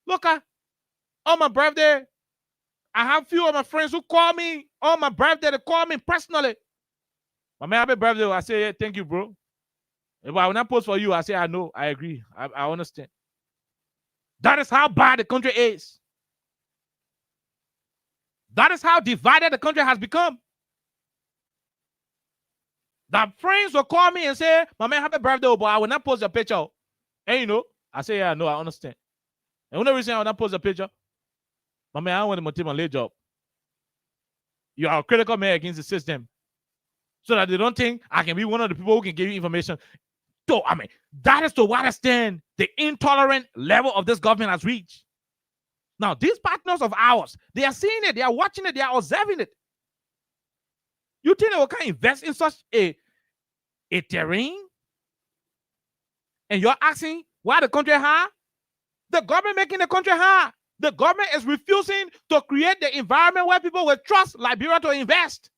Look, on my birthday, I have few of my friends who call me on my birthday. They call me personally. My man, happy birthday. I say, yeah, thank you, bro. If I will not post for you, I say, I know, I agree. I understand. That is how bad the country is. That is how divided the country has become. That friends will call me and say, my man, happy birthday, but I will not post your picture. And you know, I say, yeah, no, I understand. And one reason I will not post a picture, my man, I want to motivate my lay job. You are a critical man against the system. So that they don't think I can be one of the people who can give you information. So, I mean, that is to what extent the intolerant level of this government has reached. Now, these partners of ours, they are seeing it, they are watching it, they are observing it. You think they will can invest in such a terrain? And you're asking why the country high? The government making the country high. The government is refusing to create the environment where people will trust Liberia to invest.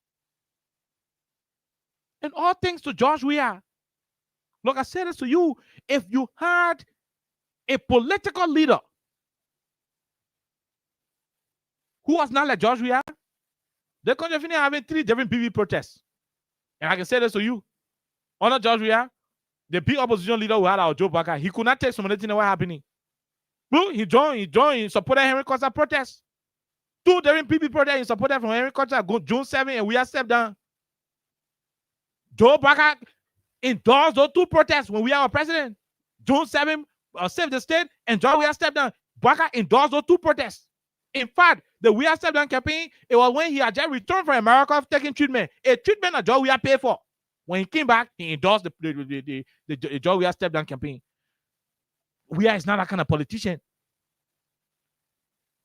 And all thanks to George Weah. Look, I said this to you. If you had a political leader who was not like George Weah, the country finished having 3 different PV protests. And I can say this to you. Under George Weah, the big opposition leader who had our Joe Baka, he could not take some of the things that were happening. Well, he joined, he supported Henry Costa protests. 2 different PV protests he supported from Henry Costa, June 7, and we have stepped down. Joe Baka endorsed those 2 protests when we are our president. June 7, saved the state, and George Weah stepped down. Baka endorsed those 2 protests. In fact, the We Are Step Down campaign, it was when he had just returned from America taking treatment. A treatment that George Weah paid for. When he came back, he endorsed the George Weah Step Down campaign. Weah is not that kind of politician.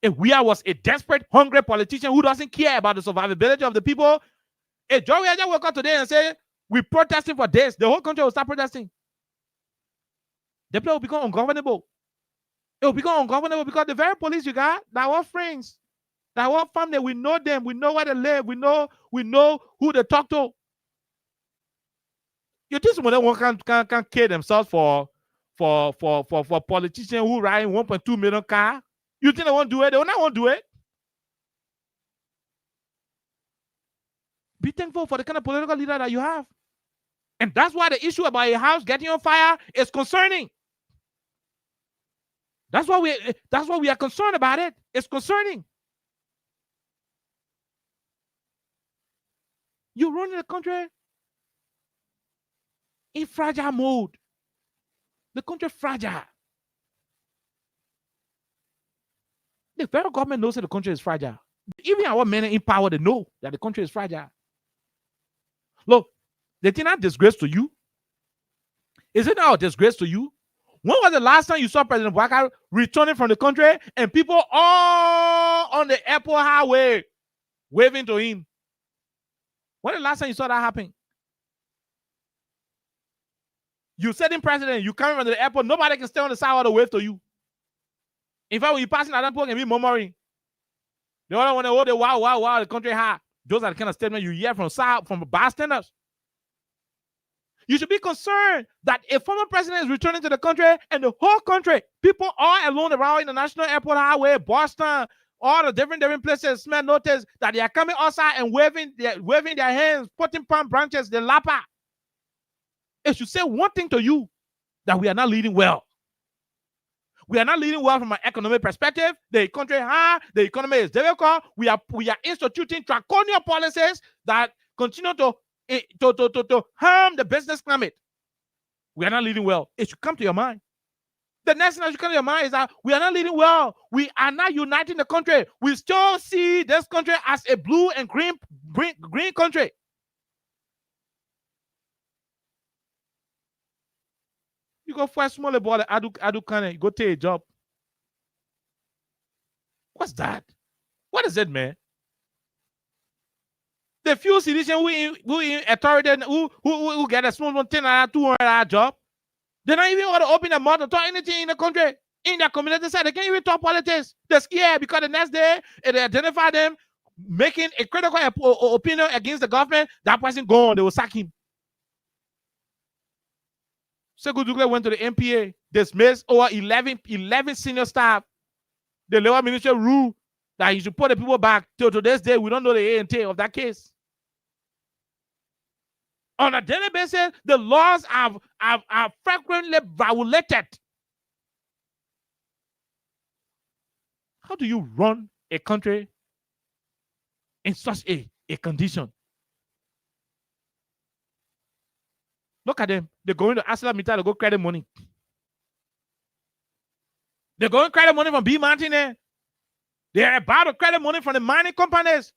If Weah was a desperate, hungry politician who doesn't care about the survivability of the people, if George Weah just woke up today and say, we're protesting for this, the whole country will start protesting. The place will become ungovernable. It will become ungovernable because the very police you got, that were friends, that were family, we know them, we know where they live, we know who they talk to. You think someone can kill themselves for politicians who ride 1.2 million car? You think they won't do it? They will not want to do it. Be thankful for the kind of political leader that you have. And that's why the issue about a house getting on fire is concerning. That's why we are concerned about it. It's concerning. You run the country in fragile mode. The country fragile. The federal government knows that the country is fragile. Even our men in power, they know that the country is fragile. Look, they think that disgrace to you. Is it not a disgrace to you? When was the last time you saw President Bouhaka returning from the country and people all on the airport highway waving to him? When the last time you saw that happen? You sitting president, you coming from the airport, nobody can stay on the side of the wave to you. In fact, when you passing that people can be murmuring. The other one, oh, the wow, the country high. Those are the kind of statements you hear from bystanders. You should be concerned that a former president is returning to the country and the whole country, people all along the Royal International Airport Highway, Boston, all the different places, smell notice that they are coming outside and waving their hands, putting palm branches, the lapa. It should say one thing to you, that we are not leading well. We are not leading well from an economic perspective. The country high, the economy is difficult. We are instituting draconian policies that continue to harm the business climate. We are not leading well. It should come to your mind. The next thing that should come to your mind is that we are not leading well. We are not uniting the country. We still see this country as a blue and green country. You go for a small boy, Adu Kane, go take a job. What's that? What is it, man? The few citizens who in authority who get a small $10, $200 job, they're not even want to open their mouth to talk anything in the country, in their community side. They can't even talk politics. They're scared because the next day, if they identify them making a critical opinion against the government, that person gone, they will sack him. Sekou Dougle went to the MPA, dismissed over 11 senior staff. The labor ministry ruled that he should put the people back. Till today's day, we don't know the A&T of that case. On a daily basis, the laws are frequently violated. How do you run a country in such a condition? Look at them. They're going to ArcelorMittal to go credit money. They're going to credit money from B Mountain. They're about to credit money from the mining companies.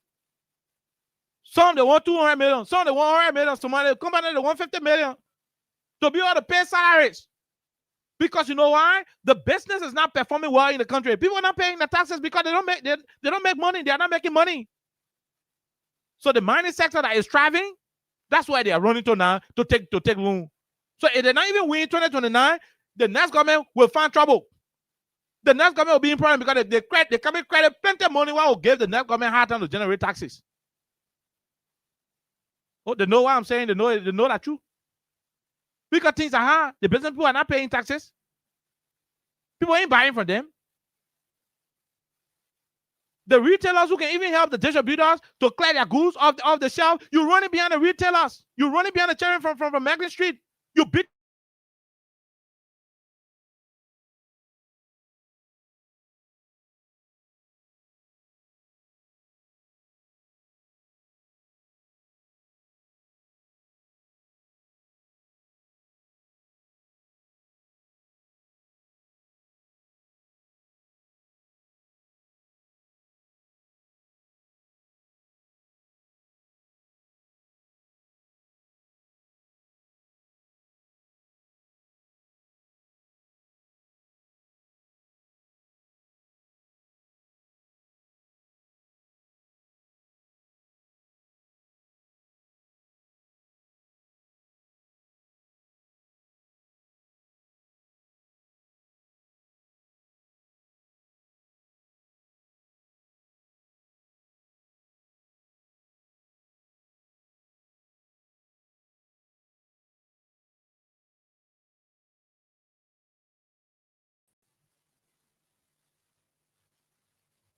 Some they want 200 million. Some they want 100 million. Some other company they want 50 million. to be able to pay salaries. Because you know why? The business is not performing well in the country. People are not paying the taxes because they don't make money. They are not making money. So the mining sector that is thriving, that's why they are running to now to take loan. So if they're not even winning 2029, the next government will find trouble. The next government will be in problem because they can credit plenty of money while will give the next government hard time to generate taxes. Oh, they know what I'm saying. They know that true. Because things are hard. The business people are not paying taxes. People ain't buying from them. The retailers who can even help the distributors to clear their goods off the shelf, you're running behind the retailers. You're running behind the children from Macklin Street. You beat.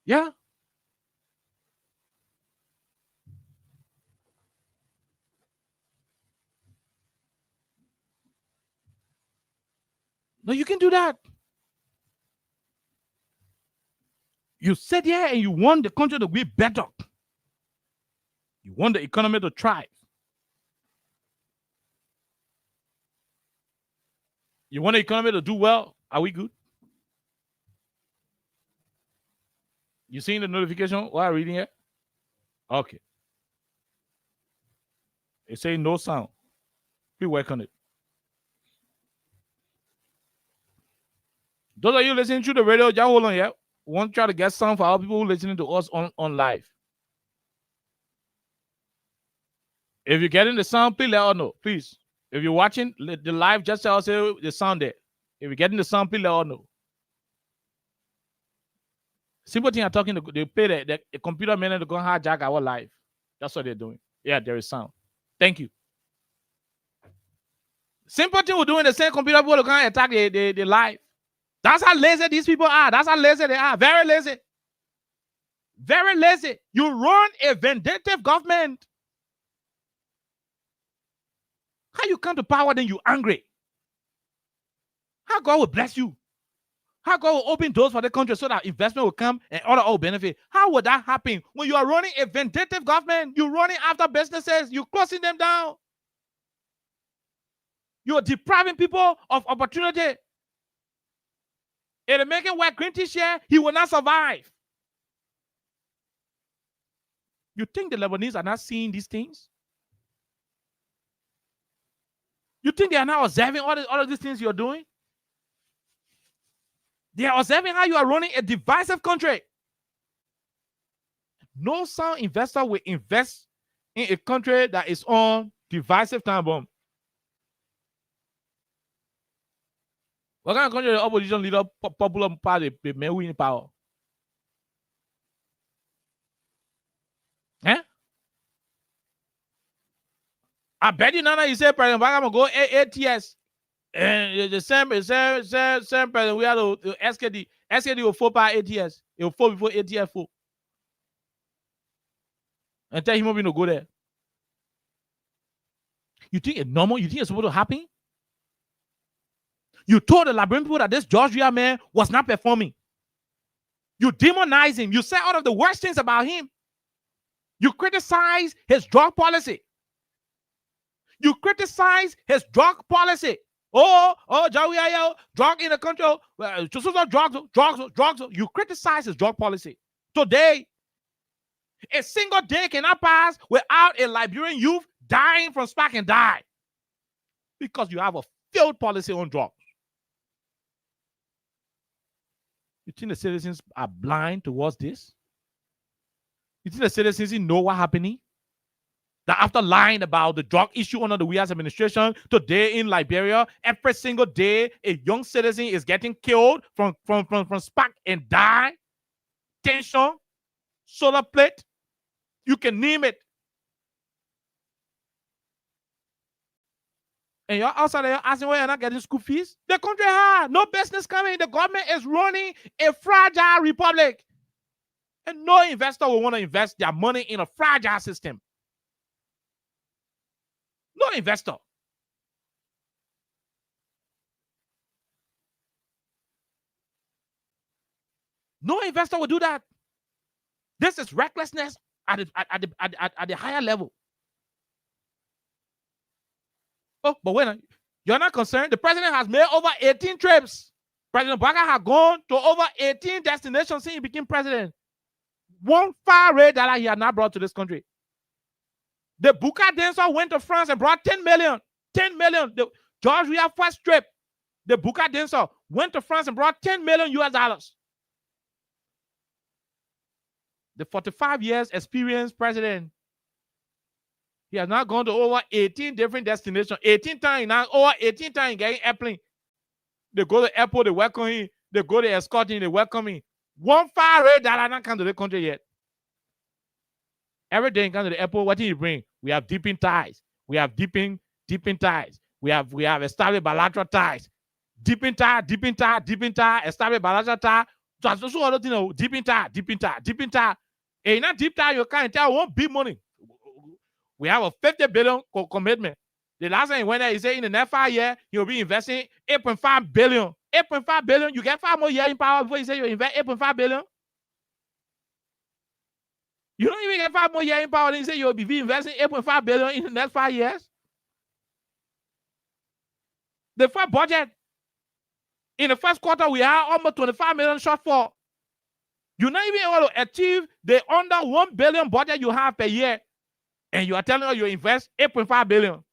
Yeah. No, you can do that. You sit here and you want the country to be better. You want the economy to thrive. You want the economy to do well. Are we good? You seeing the notification while reading it? Okay. It's saying no sound. We work on it. Those of you listening to the radio, just hold on here. We want to try to get sound for our people who listening to us on live. If you're getting the sound, please let us know. Please. If you're watching the live, just tell us the sound there. If you're getting the sound, please let us know. Simple thing I'm talking to, they pay the computer man to go hijack our live. That's what they're doing. Yeah, there is sound. Thank you. Simple thing we're doing, the same computer people going to attack the live. That's how lazy these people are. That's how lazy they are. Very lazy. Very lazy. You run a vindictive government. How you come to power, then you angry? How God will bless you? How God will open doors for the country so that investment will come and other will benefit? How would that happen when you are running a vindictive government? You're running after businesses. You're closing them down. You're depriving people of opportunity. If they make him wear green t-shirt, he will not survive. You think the Lebanese are not seeing these things? You think they are not observing all of these things you're doing? They are observing how you are running a divisive country. No sound investor will invest in a country that is on divisive time bomb. What kind of country the opposition leader, popular party, may win power? Eh? I bet you Nana, you say, President, I'm going to go ATS. And the same president, we have the SKD will fall by ATS. It will fall before ATS fall. And tell him not to go there. You think it's normal? You think it's supposed to happen? You told the Liberian people that this Georgia man was not performing. You demonize him. You say all of the worst things about him. You criticize his drug policy. You criticize his drug policy. Jawiayo, drug in the country. Drugs. You criticize his drug policy. Today, a single day cannot pass without a Liberian youth dying from spark and die. Because you have a failed policy on drugs. You think the citizens are blind towards this? You think the citizens know what's happening? That after lying about the drug issue under the Williams administration, today in Liberia, every single day, a young citizen is getting killed from spark and die, tension, solar plate. You can name it. And you're outside there asking why you're not getting school fees? The country hard. No business coming. The government is running a fragile republic. And no investor will want to invest their money in a fragile system. No investor. No investor will do that. This is recklessness at the higher level. Oh, but wait, you're not concerned? The president has made over 18 trips. President Baka has gone to over 18 destinations since he became president. One far rate that he had not brought to this country. The Buka dancer went to France and brought 10 million. 10 million. The George Weah first trip. The Buka dancer went to France and brought 10 million US dollars. The 45 years experienced president, he has now gone to over 18 different destinations. 18 times now, over 18 times getting airplane. They go to the airport, they welcome him. They go to escort him, they welcome him. One far away that I not come to the country yet. Every day you come to the airport, what do you bring? We have deepening ties. We have deepening ties. We have established bilateral ties. Deepening tie, established bilateral tie. Just also other thing, deepening tie. And not deep tie, you can't tell one big money. We have a 50 billion commitment. The last time he went there, he said in the next 5 years, he'll be investing 8.5 billion. 8.5 billion. You get 5 more years in power before you say you invest 8.5 billion. You don't even get 5 more years in power, then you say you'll be investing 8.5 billion in the next 5 years. The first budget, in the first quarter, we have almost 25 million shortfall. You're not even able to achieve the under 1 billion budget you have per year. And you are telling us you invest 8.5 billion.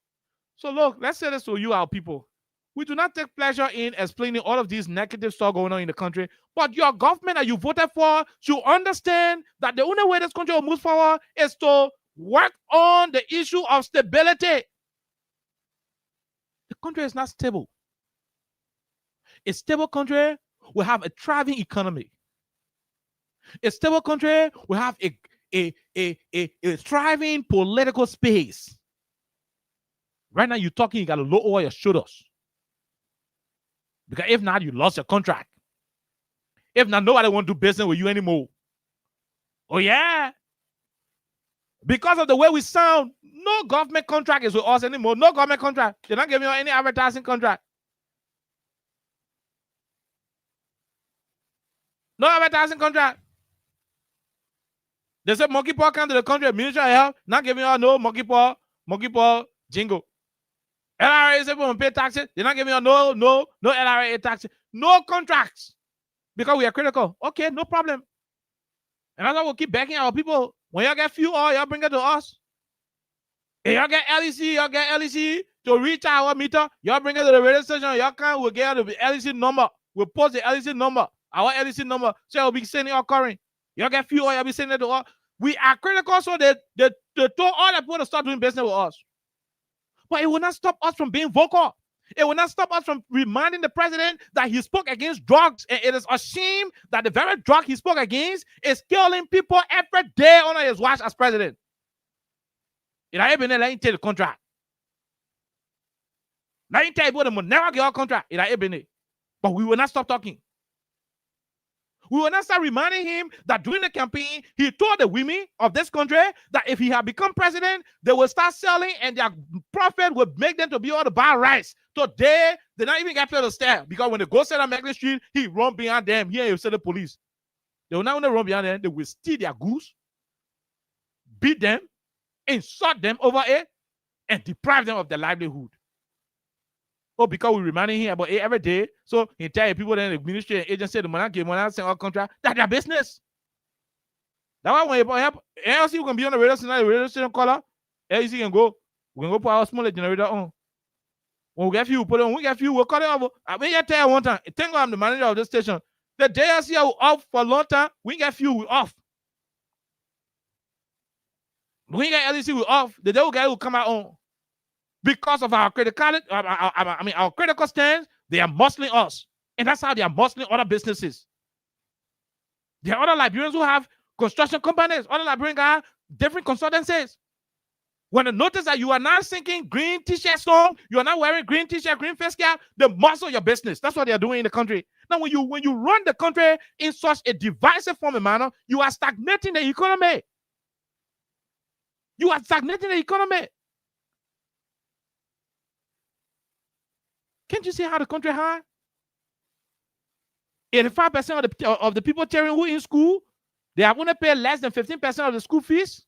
So look, let's say this to you, our people. We do not take pleasure in explaining all of these negative stuff going on in the country. But your government that you voted for should understand that the only way this country will move forward is to work on the issue of stability. The country is not stable. A stable country will have a thriving economy. A stable country will have a thriving political space. Right now, you're talking, you got to lower your shoulders. Because if not, you lost your contract. If not, nobody won't do business with you anymore. Oh, yeah. Because of the way we sound, no government contract is with us anymore. No government contract. They're not giving you any advertising contract. No advertising contract. They said monkeypox come to the country, Ministry of Health, not giving you no monkeypox jingle. LRA is able to pay taxes. They're not giving you no LRA taxes. No contracts. Because we are critical. Okay, no problem. And that's why we'll keep backing our people. When y'all get fuel oil, y'all bring it to us. If y'all get LEC to reach our meter, y'all bring it to the radio station. Y'all can, we'll get the LEC number. We'll post the LEC number. Our LEC number. So we'll be sending our current. Y'all get fuel oil, y'all be sending it to us. We are critical, so they told all the people to start doing business with us. But it will not stop us from being vocal. It will not stop us from reminding the president that he spoke against drugs. And it is a shame that the very drug he spoke against is killing people every day under his watch as president. It ain't been let him take the contract. Now you tell people they will never get our contract. It ain't been it. But we will not stop talking. We will not start reminding him that during the campaign, he told the women of this country that if he had become president, they will start selling and their profit would make them to be able to buy rice. Today, they not even get to stare because when they go sell on Macklin Street, he run behind them. Here, he'll sell the police. They will not only run behind them, they will steal their goods, beat them, insult them over it, and deprive them of their livelihood. Oh, because we reminding him about it every day. So he tell people then the ministry and agency, the money give money, send our contract. That's their business. That's why when you help, LC can be on the radio station, caller. LC can go. We can go put our smaller generator on. When we get few, put on. We get few, we'll cut it off. I mean, you tell you one time. Thank God I'm the manager of this station. The day I see you off for a long time, we get few, we off. We get LEC, we off. The day we get will come out on. Because of our critical, our critical stance, they are muscling us. And that's how they are muscling other businesses. There are other Liberians who have construction companies. Other Liberians have different consultancies. When they notice that you are not singing green t-shirts on, you are not wearing green t-shirt, green face cap, they muscle your business. That's what they are doing in the country. Now, when you run the country in such a divisive form of manner, you are stagnating the economy. You are stagnating the economy. Can't you see how the country high? 85% of the people telling who in school, they are going to pay less than 15% of the school fees.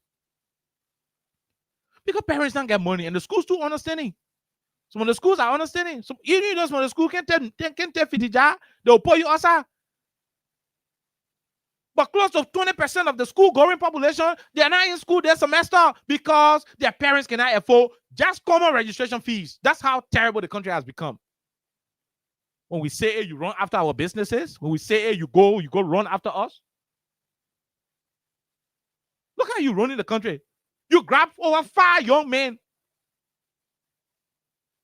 Because parents don't get money and the schools too understanding. So when the schools are understanding, so even those when the school can tell Fitija, they'll pull you outside. But close to 20% of the school going population, they are not in school this semester because their parents cannot afford just common registration fees. That's how terrible the country has become. When we say, hey, you run after our businesses, when we say, hey, you go run after us. Look how you running the country. You grab over 5 young men.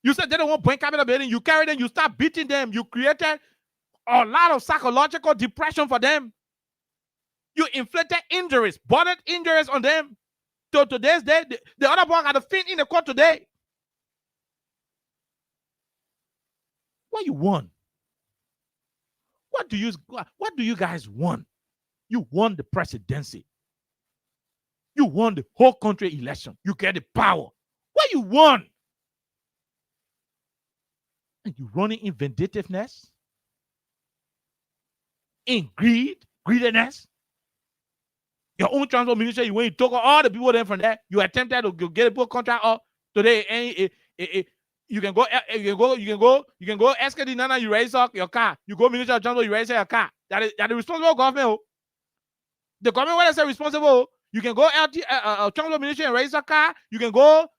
You said they don't want point capital building. You carry them, you start beating them. You created a lot of psychological depression for them. You inflicted injuries, bodily injuries on them. So today's day, the other boy got a fin in the court today. What you want? What do you guys want? You won the presidency. You won the whole country election. You get the power. What you want? And you running in vindictiveness, in greediness. Your own transport ministry, when you took all the people then from there, you attempted to get a book contract up today. And you can go SKD Nana, you raise up your car. You go Minister of Transport, you raise your car. That is the responsible government. The government when they say responsible, you can go Transport Ministry and raise a car. You can go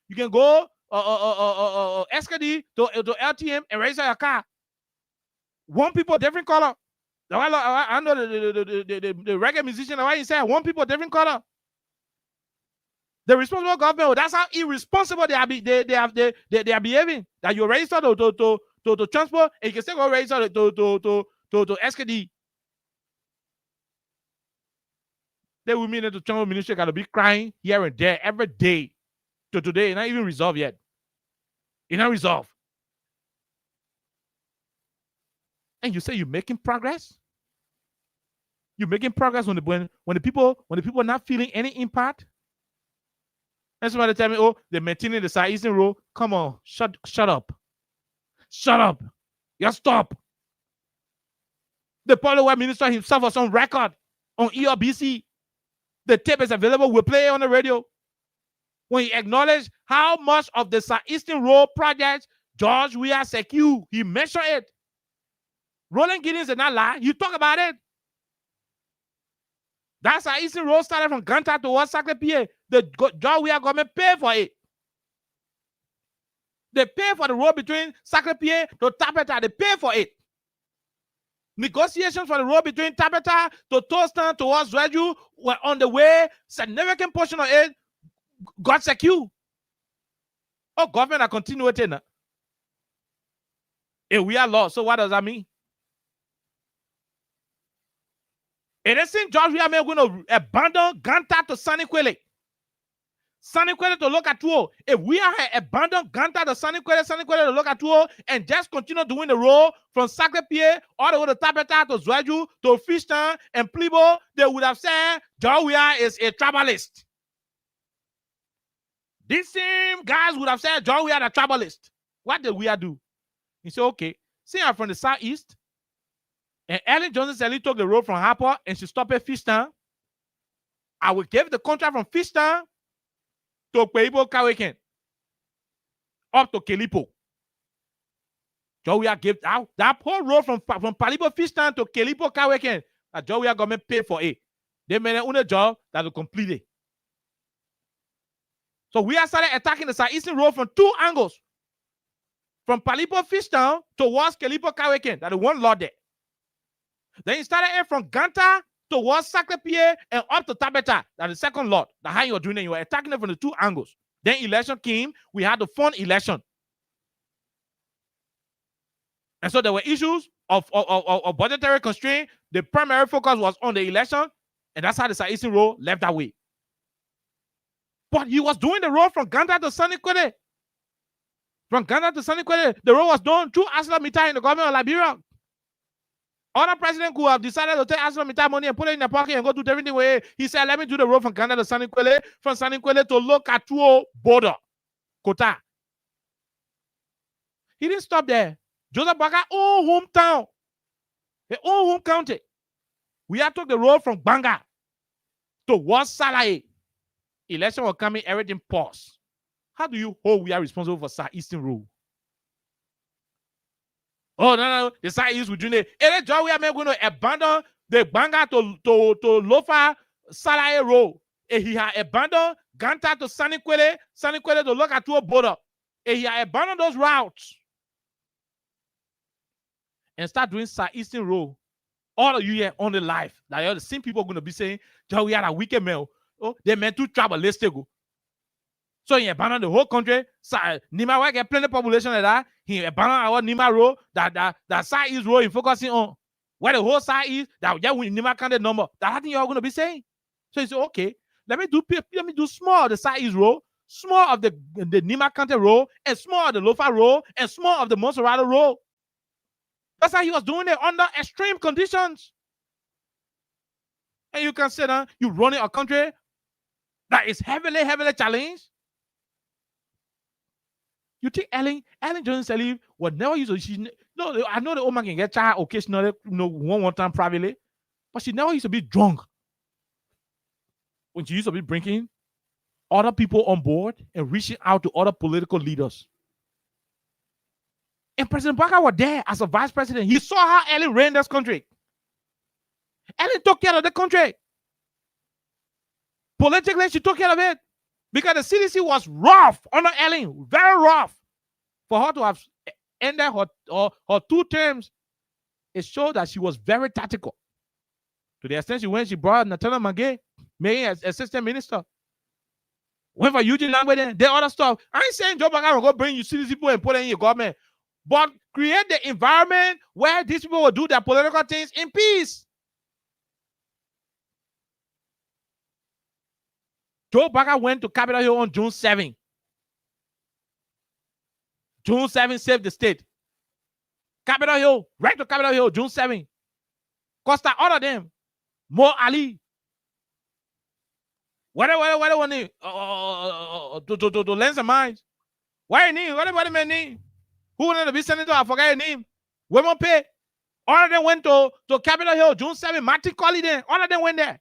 SKD to LTM and raise your car. One people different color. I know the reggae musician. Why he said one people different color. The responsible government. That's how irresponsible they are behaving. That you register to transport, and you can still go register to SKD. They will mean that the transport ministry got to be crying here and there every day. To today, it's not even resolved yet. It's not resolved. And you say you're making progress? You're making progress when the people are not feeling any impact? And somebody tell me, oh, they're maintaining the Southeastern Road. Come on, shut up. Shut up. Just stop. The Power Minister himself was on record on ERBC. The tape is available. We'll play it on the radio. When he acknowledged how much of the Southeastern Road project George Weah secured, he mentioned it. Roland Giddens did not lie. You talk about it. That's how Eastern Road started from Ganta towards Sacré-Pied. The George Weah government paid for it. They paid for the road between Sacré-Pied to Tapeta. They paid for it. Negotiations for the road between Tapeta to Tostan towards Zweju were on the way. Significant portion of it got secured. Oh, government are continuing now. If we are lost, so what does that mean? It isn't George Weah going to abandon Ganta to Saniquele. Saniquele to look at Tuo. If we are abandon Ganta to Saniquele to look at Tuo and just continue doing the road from Sacré-Pied all the way to Tapeta to Zweju to Fishtown and Plibo, they would have said George Weah is a tribalist. These same guys would have said George Weah is a tribalist. What did Weah do? He said, okay, see, I'm from the southeast. And Ellen Johnson Sally took the road from Harper and she stopped at Fishtown. I will give the contract from Fishtown to Peibo Kawaken up to Kelipo. George Weah gave out that whole road from Palibo Fishtown to Kelipo Kawaken. That George Weah government paid for it. They made a job that will complete it. So we are started attacking the Southeastern Road from 2 angles. from Palipo Fishtown towards Kalipo Kawekin, that the one lot there. Then he started in from Ganta towards Sacré-Pied and up to Tabeta, that the second lot. That's how you were doing it. You were attacking it from the two angles. Then election came. We had the fun election. And so there were issues of budgetary constraint. The primary focus was on the election. And that's how the Southeastern Road left that way. But he was doing the road from Ganta to Sanikwede. From Ghana to Sanikwede, the road was done through ArcelorMittal in the government of Liberia. Other president could have decided to take ArcelorMittal money and put it in the pocket and go do everything with it. He said, let me do the road from Ghana to Sanikwede, from Sanikwede to Lokatuo border, Kota. He didn't stop there. Joseph Baka own hometown, his own home county. We had took the road from Banga to Wasalae. Election was coming, everything paused. How do you hold we are responsible for Southeastern Road? Oh, no, the Southeast will do it. Any job we are going to abandon the Banga to Lofa Salae Road. And he had abandoned Ganta to Sanikwede to Lokatuo border. And he had abandoned those routes. And start doing Southeastern Road. All of you here on the life. That are the same people going to be saying, we had a wicked mail. Oh, they meant to travel. Let's go. So he abandoned the whole country. Nima will get plenty of population like that. He abandoned our Nima road, that Southeast road in focusing on. Where the whole side is, that we Nima counted number. That's what you're going to be saying. So he said, okay, let me do small of the Southeast road, small of the Nima county road, and small of the Lofa road, and small of the Monserrato road. That's how he was doing it under extreme conditions. And you can say that you're running a country that is heavily challenged. You think Ellen Johnson Sirleaf would never use no, I know the woman can get tired occasionally, one time privately, but she never used to be drunk. When she used to be bringing other people on board and reaching out to other political leaders. And President Baka was there as a vice president. He saw how Ellen ran this country. Ellen took care of the country. Politically, she took care of it. Because the CDC was rough under Ellen, very rough. For her to have ended her 2 terms, it showed that she was very tactical. To the extent she brought Natana Magay, making as assistant minister. Went for Eugene Langway, did other stuff. I ain't saying Joe Baka will go bring you CDC people and put it in your government. But create the environment where these people will do their political things in peace. Joe Baka went to Capitol Hill on June 7. June 7 saved the state. Capitol Hill, right to Capitol Hill, June 7. Costa, all of them. Mo Ali. What need? To lend some minds. Why you need? What do need? Who wanted to be senator? I forgot your name. Women pay. All of them went to Capitol Hill, June 7. Martin Colley then. All of them went there.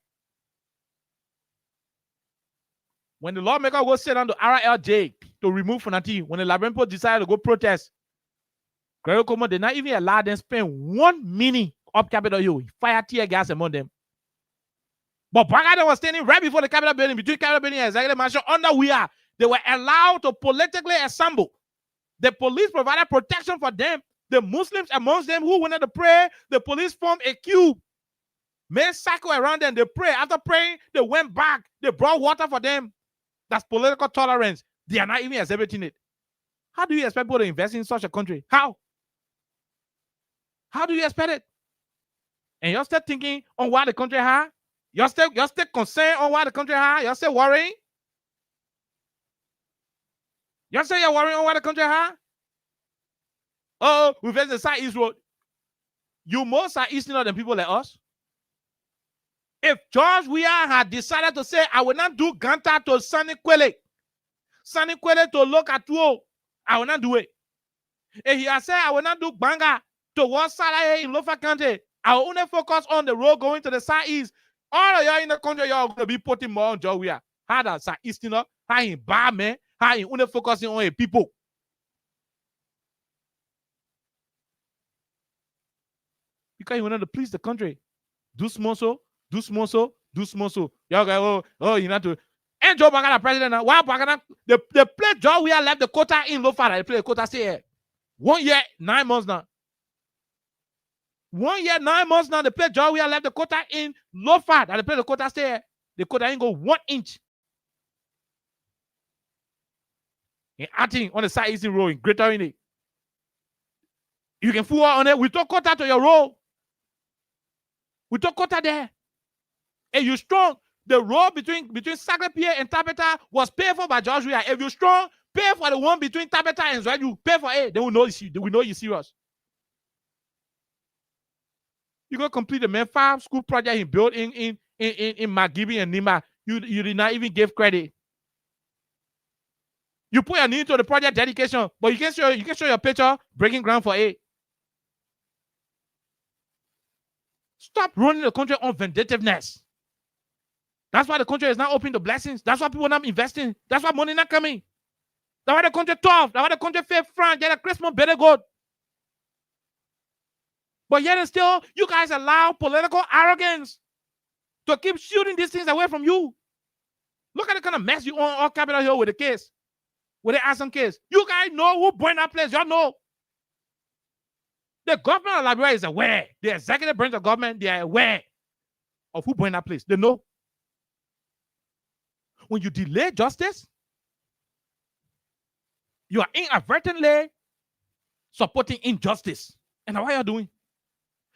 When the lawmaker go sit down to RLJ to remove Funati, when the Labrenpo decided to go protest, Gregory Como did not even allow them spend 1 minute up Capitol Hill. He fired tear gas among them. But Baka was standing right before the Capitol building, between Capitol building and Executive Mansion, under we are. They were allowed to politically assemble. The police provided protection for them. The Muslims amongst them who wanted to pray, the police formed a queue, made a circle around them. They prayed. After praying, they went back. They brought water for them. That's political tolerance. They are not even exhibiting it. How do you expect people to invest in such a country? How? How do you expect it? And you're still thinking on why the country has? You're still concerned on why the country has? You're still worrying? You're saying you're worrying on why the country has? Oh, we visit the Southeast Road. You more Southeastern than people like us. If George Weah had decided to say, I will not do Ganta to Sanikwede to Lokatuo, I will not do it. If he had said, I will not do Banga to Wasalae in Lofa County, I will only focus on the road going to the Southeast. All of y'all in the country, y'all going to be putting more on George Weah. How that Southeastern, how he bad man, how he only focusing on people. Because he wanted to please the country. Do small so. Y'all go, oh, you know to. And Joe Baka, the president, now. Why Baka? They play Joe. We have left the quota in Lofa. They play the quota. Say, 1 year, 9 months now. 1 year, 9 months now. The place George we have left the quota in low fat. And the place the quota stay here. The quota ain't go 1 inch. In acting on the side eastern road in Greater Indy. You can fool on it. We took quota to your road. We took quota there. And you strong. The road between Sacré-Pierre and Tabeta was paid for by George Weah. If you strong, pay for the one between Tabeta and Zwedu. Pay for it. They will know you. They will know you serious. You go complete the man 5 school project he built in Magibi and Nima. You did not even give credit. You put your name to the project dedication, but you can show your picture breaking ground for it. Stop running the country on vindictiveness. That's why the country is not open to blessings. That's why people are not investing. That's why money not coming. That's why the country tough. That's why the country fair frank. Get a Christmas better good. But yet and still, you guys allow political arrogance to keep shooting these things away from you. Look at the kind of mess you on Capitol Hill with the case. With the Aston case. You guys know who burned that place. Y'all know. The government of Liberia is aware. The executive branch of government, they are aware of who burned that place. They know. When you delay justice, you are inadvertently supporting injustice. And what you're doing?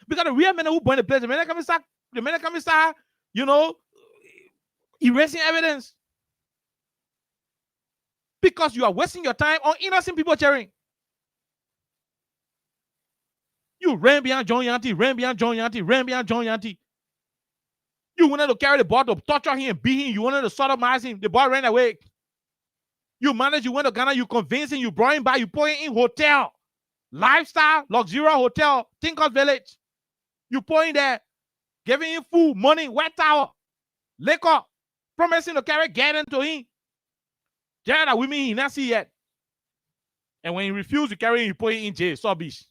Because the real men who burn the place, the men come start, erasing evidence. Because you are wasting your time on innocent people cheering. You ran behind John Yanti, ran behind John Yanti. You wanted to carry the ball to torture him and beat him. You wanted to sodomize him. The boy ran away. You managed, you went to Ghana, you convinced him, you brought him back, you put him in hotel. Lifestyle, luxurious hotel, Tinkers Village. You put him there, giving him food, money, wet towel, liquor, promising to carry getting to him. Jail that women he not see yet. And when he refused to carry him, you put him in jail, Subbish.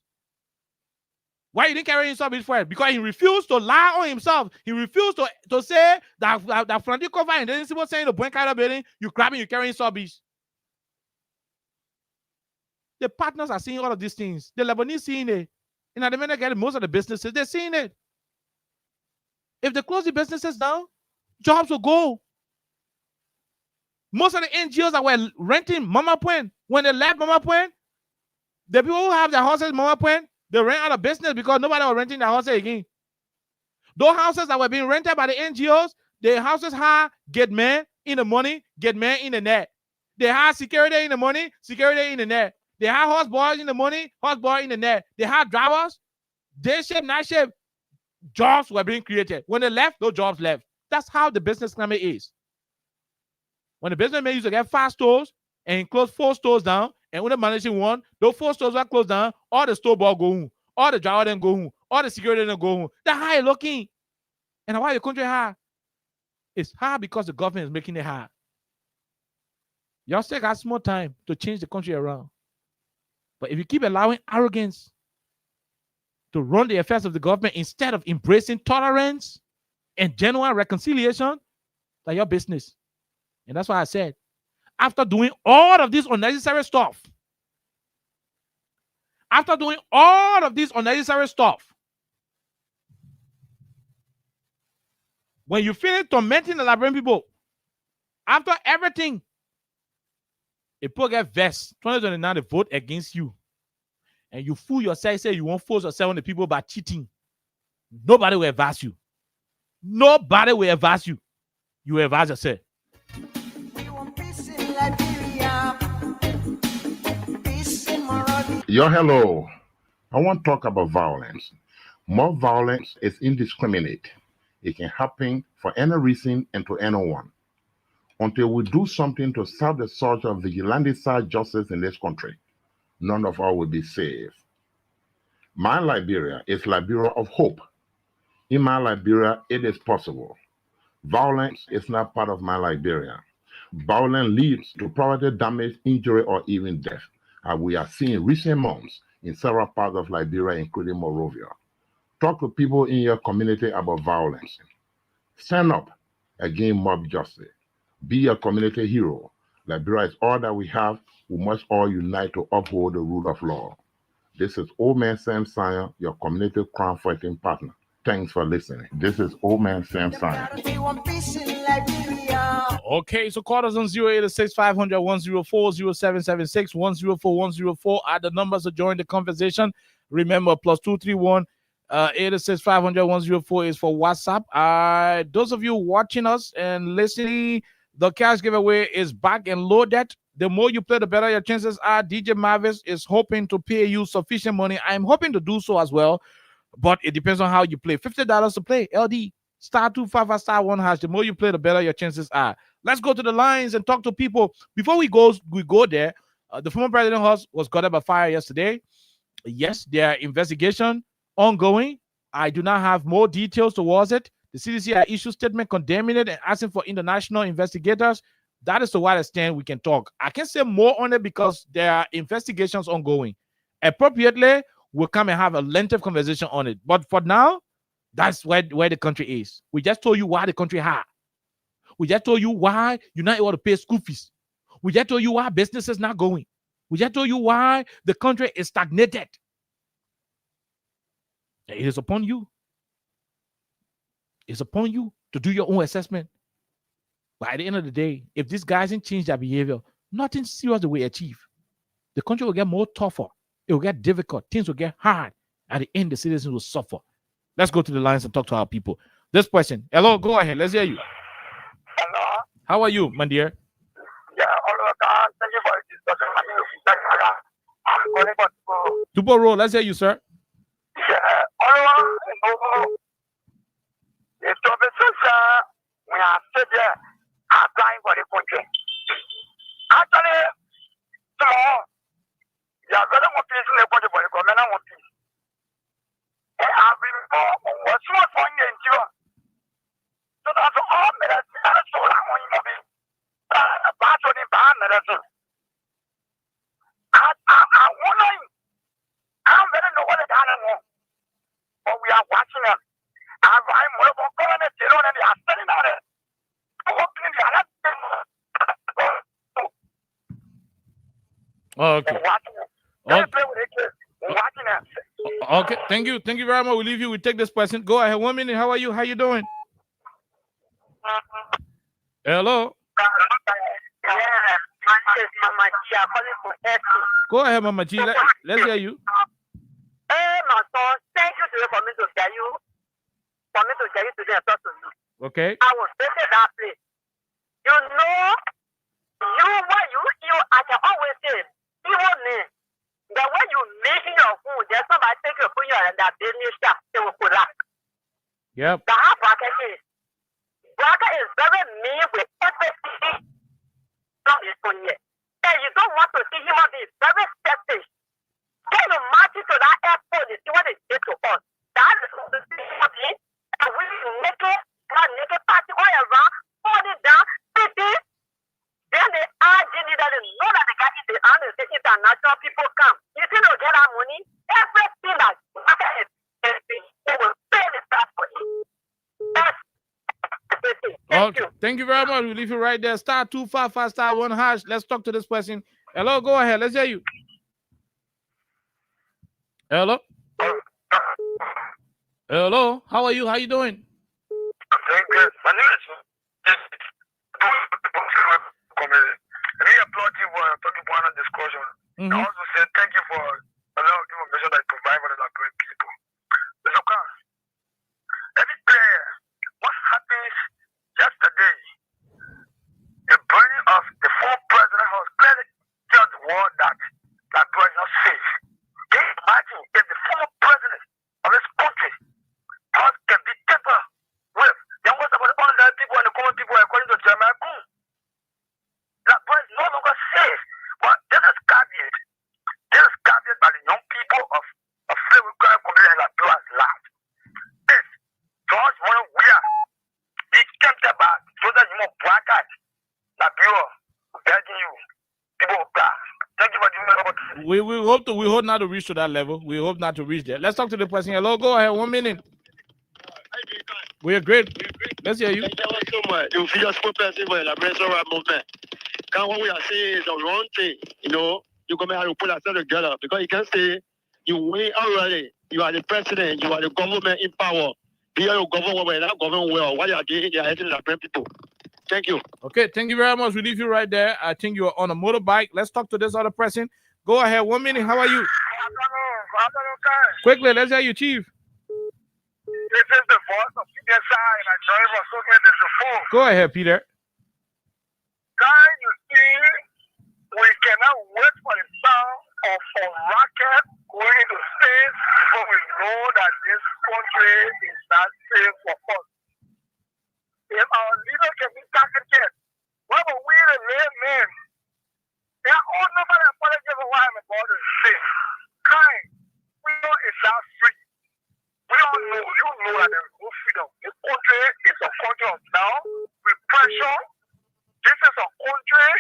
Why you didn't carry him Subbish for it? Because he refused to lie on himself. He refused to say that Frantic cover and then someone saying the Buen Kaida building, you grabbing, you carrying Subbish. The partners are seeing all of these things. The Lebanese seeing it. And the men that get most of the businesses, they're seeing it. If they close the businesses down, jobs will go. Most of the NGOs that were renting Mama Point, when they left Mama Point, the people who have their houses in Mama Point, they ran out of business because nobody was renting their houses again. Those houses that were being rented by the NGOs, the houses had get men in the money, get men in the net. They had security in the money, security in the net. They had horse boys in the money, horse boy in the net. They had drivers, day shift, night shift. Jobs were being created. When they left, those jobs left. That's how the business climate is. When the businessman used to get 5 stores and close 4 stores down, and when they're managing one, those 4 stores were closed down, all the store ball go home, all the driver then go home, all the security then go home. That's how it's looking. And why the country hard? It's hard because the government is making it hard. Y'all still got small time to change the country around. But if you keep allowing arrogance to run the affairs of the government instead of embracing tolerance and genuine reconciliation, that's your business. And that's why I said, after doing all of this unnecessary stuff, when you finish tormenting the Liberian people, after everything, a people get vexed, 2029 they vote against you. And you fool yourself, say you won't force yourself on the people by cheating. Nobody will advise you. Nobody will advise you. You will advise yourself. Yo, hello. I want to talk about violence. More violence is indiscriminate. It can happen for any reason and to anyone. Until we do something to stop the surge of vigilante-side justice in this country, none of us will be safe. My Liberia is Liberia of hope. In my Liberia, it is possible. Violence is not part of my Liberia. Violence leads to property damage, injury, or even death, as we are seeing recent months in several parts of Liberia, including Monrovia. Talk to people in your community about violence. Stand up against mob justice. Be a community hero. Liberia is all that we have. We must all unite to uphold the rule of law. This is Old Man Sam Sanya, your community crime fighting partner. Thanks for listening. This is Old Man Sam Sanya. Okay, so call us on 086 500 104 0776 104 104 are the numbers to join the conversation. Remember, plus 231 86 500 104 is for WhatsApp. Those of you watching us and listening, the cash giveaway is back and loaded. The more you play, the better your chances are. DJ Mavis is hoping to pay you sufficient money. I'm hoping to do so as well, but it depends on how you play. $50 to play. LD star 255 star 1 hash. The more you play, the better your chances are. Let's go to the lines and talk to people. Before we go there. The former president was got by fire yesterday. Yes, there are investigation ongoing. I do not have more details towards it. The CDC has issued statement condemning it and asking for international investigators. That is to what extent we can talk. I can't say more on it because there are investigations ongoing. Appropriately, we'll come and have a lengthy conversation on it. But for now, that's where the country is. We just told you why the country high. We just told you why you're not able to pay school fees. We just told you why business is not going. We just told you why the country is stagnated. It is upon you. It's upon you to do your own assessment. But at the end of the day, if these guys didn't change their behavior, nothing serious will achieve. The country will get more tougher. It will get difficult. Things will get hard. At the end, the citizens will suffer. Let's go to the lines and talk to our people. This person. Hello, go ahead. Let's hear you. Hello. How are you, my dear? Yeah, thank you for this discussion. I'm calling for Tupo Road. Let's hear you, sir. The officers we are still there applying for the country. Actually, tomorrow, they are very more peace in the country for the government and peace. And I've been what's not for you in Cuba. So that's all medicine. That's all I'm going to be. That's what the bad medicine. I'm wondering, I don't really know what they're doing. But we are watching them. I'm more of a government, you know, and they are standing on it. Okay. Okay. Thank you. Thank you very much. We'll leave you. We take this person. Go ahead. 1 minute. How are you? How you doing? Hello. Go ahead, Mama G. Let's hear you. Hey, my son. Thank you today for me to get you. For me to get you today and talk to you. Okay. I was visiting that place. You know, I can always say, even me, the way you making your food, there's somebody take your food and that business stuff, they will collapse. Yep. The hard bracket is very mean with everything. And you don't want to see human beings very selfish. Can you march to that airport and see what they did to us? That is what the human being, and we make it party all around, hold it down, 50. Then they are that they know that they got it, and the international people come. You see, they'll get our money. Everything that they will pay the staff for it. That's everything. Okay. Thank you very much. We'll leave you right there. Star 255 star 1 hash. Let's talk to this person. Hello, go ahead. Let's hear you. Hello. Hello. How are you? How you doing? I'm doing good. My name is I applaud you for talking about a discussion. I also say thank you for a lot of information that you provide for the great people. Mr. Khan, every day, what happens yesterday, the burning of the former president was clearly just the word that was not safe. Can you imagine if the former president of this country can be tempered with, then what's about all the people and the common people according to Jeremiah Kuhn? That boy is no longer safe. But this is caveat. This is caveat by the young people of Freeom Hub community that do as loud. This George Moore Weir, he came back so that you more bracket that you are begging you. People will die. Thank you for doing that. We hope not to reach to that level. We hope not to reach there. Let's talk to the person. Hello, go ahead. 1 minute. We are great. Let's hear you. Thank you so much. You feel just person for elaboration of movement. What we are saying is the wrong thing. You know, you come here to pull ourselves together because you can say You win already. You are the president. You are the government in power. Here you govern well, we're not govern well. What you are doing, you are helping the people. Thank you. Okay, thank you very much. We leave you right there. I think you are on a motorbike. Let's talk to this other person. Go ahead. 1 minute. How are you? Quickly, let's hear you, Chief. This is the voice of PSI, and I join my social before. Go ahead, Peter. Guy, you see, we cannot wait for the sound of a rocket going into space before we know that this country is not safe for us. If our leader can be targeted, what will we the laymen? There are all nobody apologize for why I'm about to say. Kind, we know it's not free. We all know, you know that there is no freedom. This country is a country of now, repression. This is a country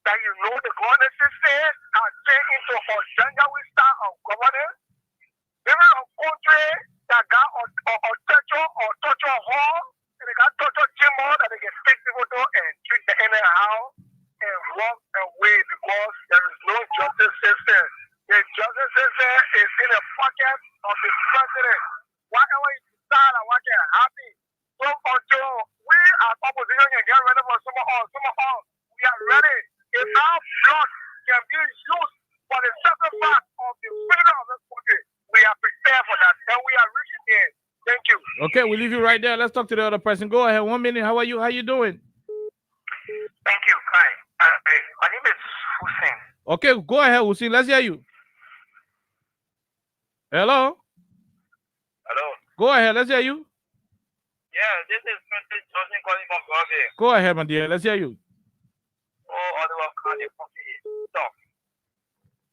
that you know the government system has turned into a Janjaweed style of governance. This is a country that got a torture hall, and they got torture chamber that they can take people to and treat the anyhow and walk away because there is no justice system. The justice system is in the pocket of the president. Whatever you decide and what can happen. So until we as opposition can get ready for some of us, we are ready. If our blood can be used for the sacrifice of the freedom of this country, we are prepared for that. And we are reaching there. Thank you. Okay, we leave you right there. Let's talk to the other person. Go ahead. 1 minute. How are you? How you doing? Thank you. Hi. My name is Hussein. Okay, go ahead, Hussein. Let's hear you. Hello? Hello. Go ahead. Let's hear you. Yeah, this is Mr. Johnson calling from Broadway. Go ahead, my dear. Let's hear you. Oh, otherwise, can't you stop?